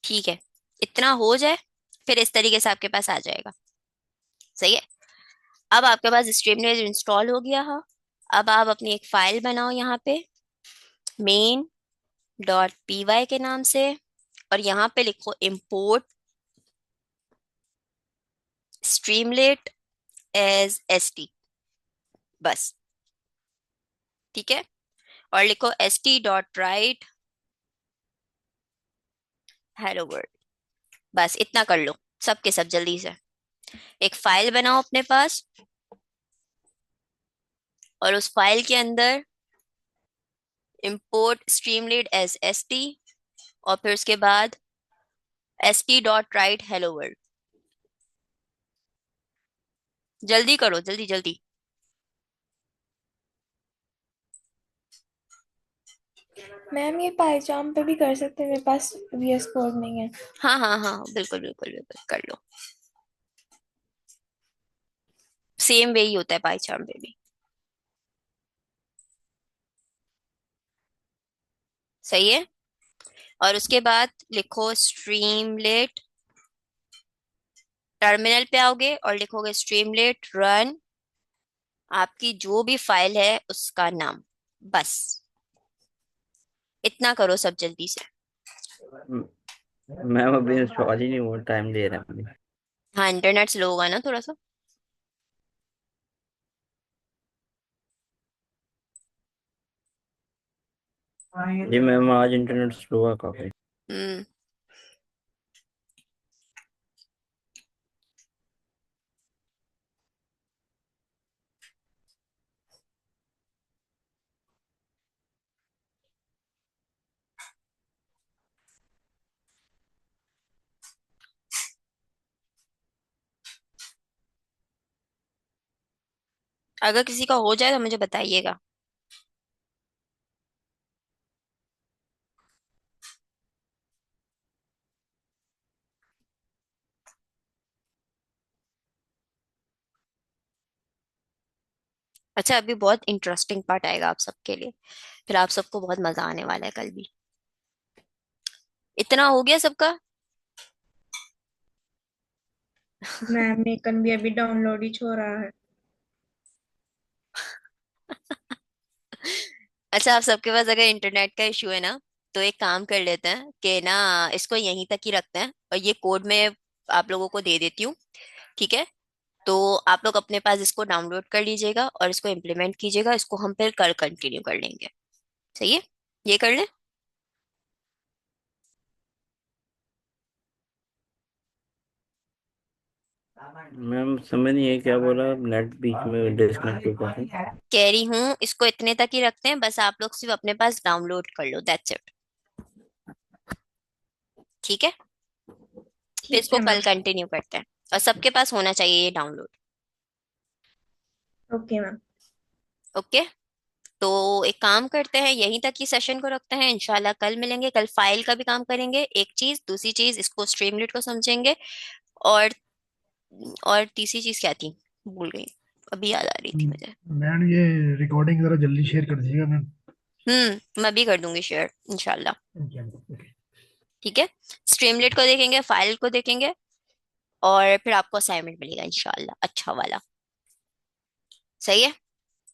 ठीक है, इतना हो जाए, फिर इस तरीके से आपके पास आ जाएगा। सही है, अब आपके पास स्ट्रीमलेट इंस्टॉल हो गया है। अब आप अपनी एक फाइल बनाओ यहाँ पे, मेन डॉट पी वाई के नाम से, और यहाँ पे लिखो import streamlit as st, बस। ठीक है, और लिखो st dot right hello world, बस इतना कर लो सब के सब जल्दी से। एक फाइल बनाओ अपने पास, और उस फाइल के अंदर import streamlit as st, और फिर उसके बाद st dot right hello world. जल्दी करो, जल्दी जल्दी। मैम ये पाइचाम पे भी कर सकते हैं, मेरे पास वीएस कोड नहीं है। हाँ हाँ हाँ, बिल्कुल बिल्कुल बिल्कुल कर लो, सेम वे ही होता है पाइचार्म पे भी। सही है, और उसके बाद लिखो स्ट्रीमलेट, टर्मिनल पे आओगे और लिखोगे स्ट्रीमलेट रन आपकी जो भी फाइल है उसका नाम, बस इतना करो सब जल्दी से। मैम अभी इंस्टॉल ही नहीं हुआ, टाइम ले रहा है हाँ, इंटरनेट स्लो होगा ना थोड़ा सा। अभी। जी मैम, आज इंटरनेट स्लो है काफी। हम्म, अगर किसी का हो जाए तो मुझे बताइएगा। अच्छा, अभी बहुत इंटरेस्टिंग पार्ट आएगा आप सबके लिए, फिर आप सबको बहुत मजा आने वाला है कल भी। इतना हो गया सबका? मैम मेकन भी अभी डाउनलोड ही हो रहा है। अच्छा, आप सबके पास अगर इंटरनेट का इशू है ना, तो एक काम कर लेते हैं कि ना इसको यहीं तक ही रखते हैं और ये कोड में आप लोगों को दे देती हूँ। ठीक है, तो आप लोग अपने पास इसको डाउनलोड कर लीजिएगा और इसको इम्प्लीमेंट कीजिएगा। इसको हम फिर कल कंटिन्यू कर लेंगे। सही है, ये कर लें। मैम समझ नहीं है क्या बोला, नेट बीच में डिस्कनेक्ट हो गया था। कह रही हूँ इसको इतने तक ही रखते हैं, बस आप लोग सिर्फ अपने पास डाउनलोड कर लो, दैट्स इट। ठीक है, फिर ठीक इसको है कल मैम। कंटिन्यू करते हैं और सबके पास होना चाहिए ये डाउनलोड। Okay ma'am. ओके, तो एक काम करते हैं, यहीं तक ही सेशन को रखते हैं। इंशाल्लाह कल मिलेंगे। कल फाइल का भी काम करेंगे, एक चीज। दूसरी चीज, इसको स्ट्रीमलीट को समझेंगे। और तीसरी चीज क्या थी, भूल गई, अभी याद आ रही थी मुझे। मैम ये रिकॉर्डिंग जरा जल्दी शेयर कर दीजिएगा मैम। मैं भी कर दूंगी शेयर इंशाल्लाह। ओके। ठीक है, स्ट्रीमलीट को देखेंगे, फाइल को देखेंगे, और फिर आपको असाइनमेंट मिलेगा इंशाल्लाह अच्छा वाला। सही है।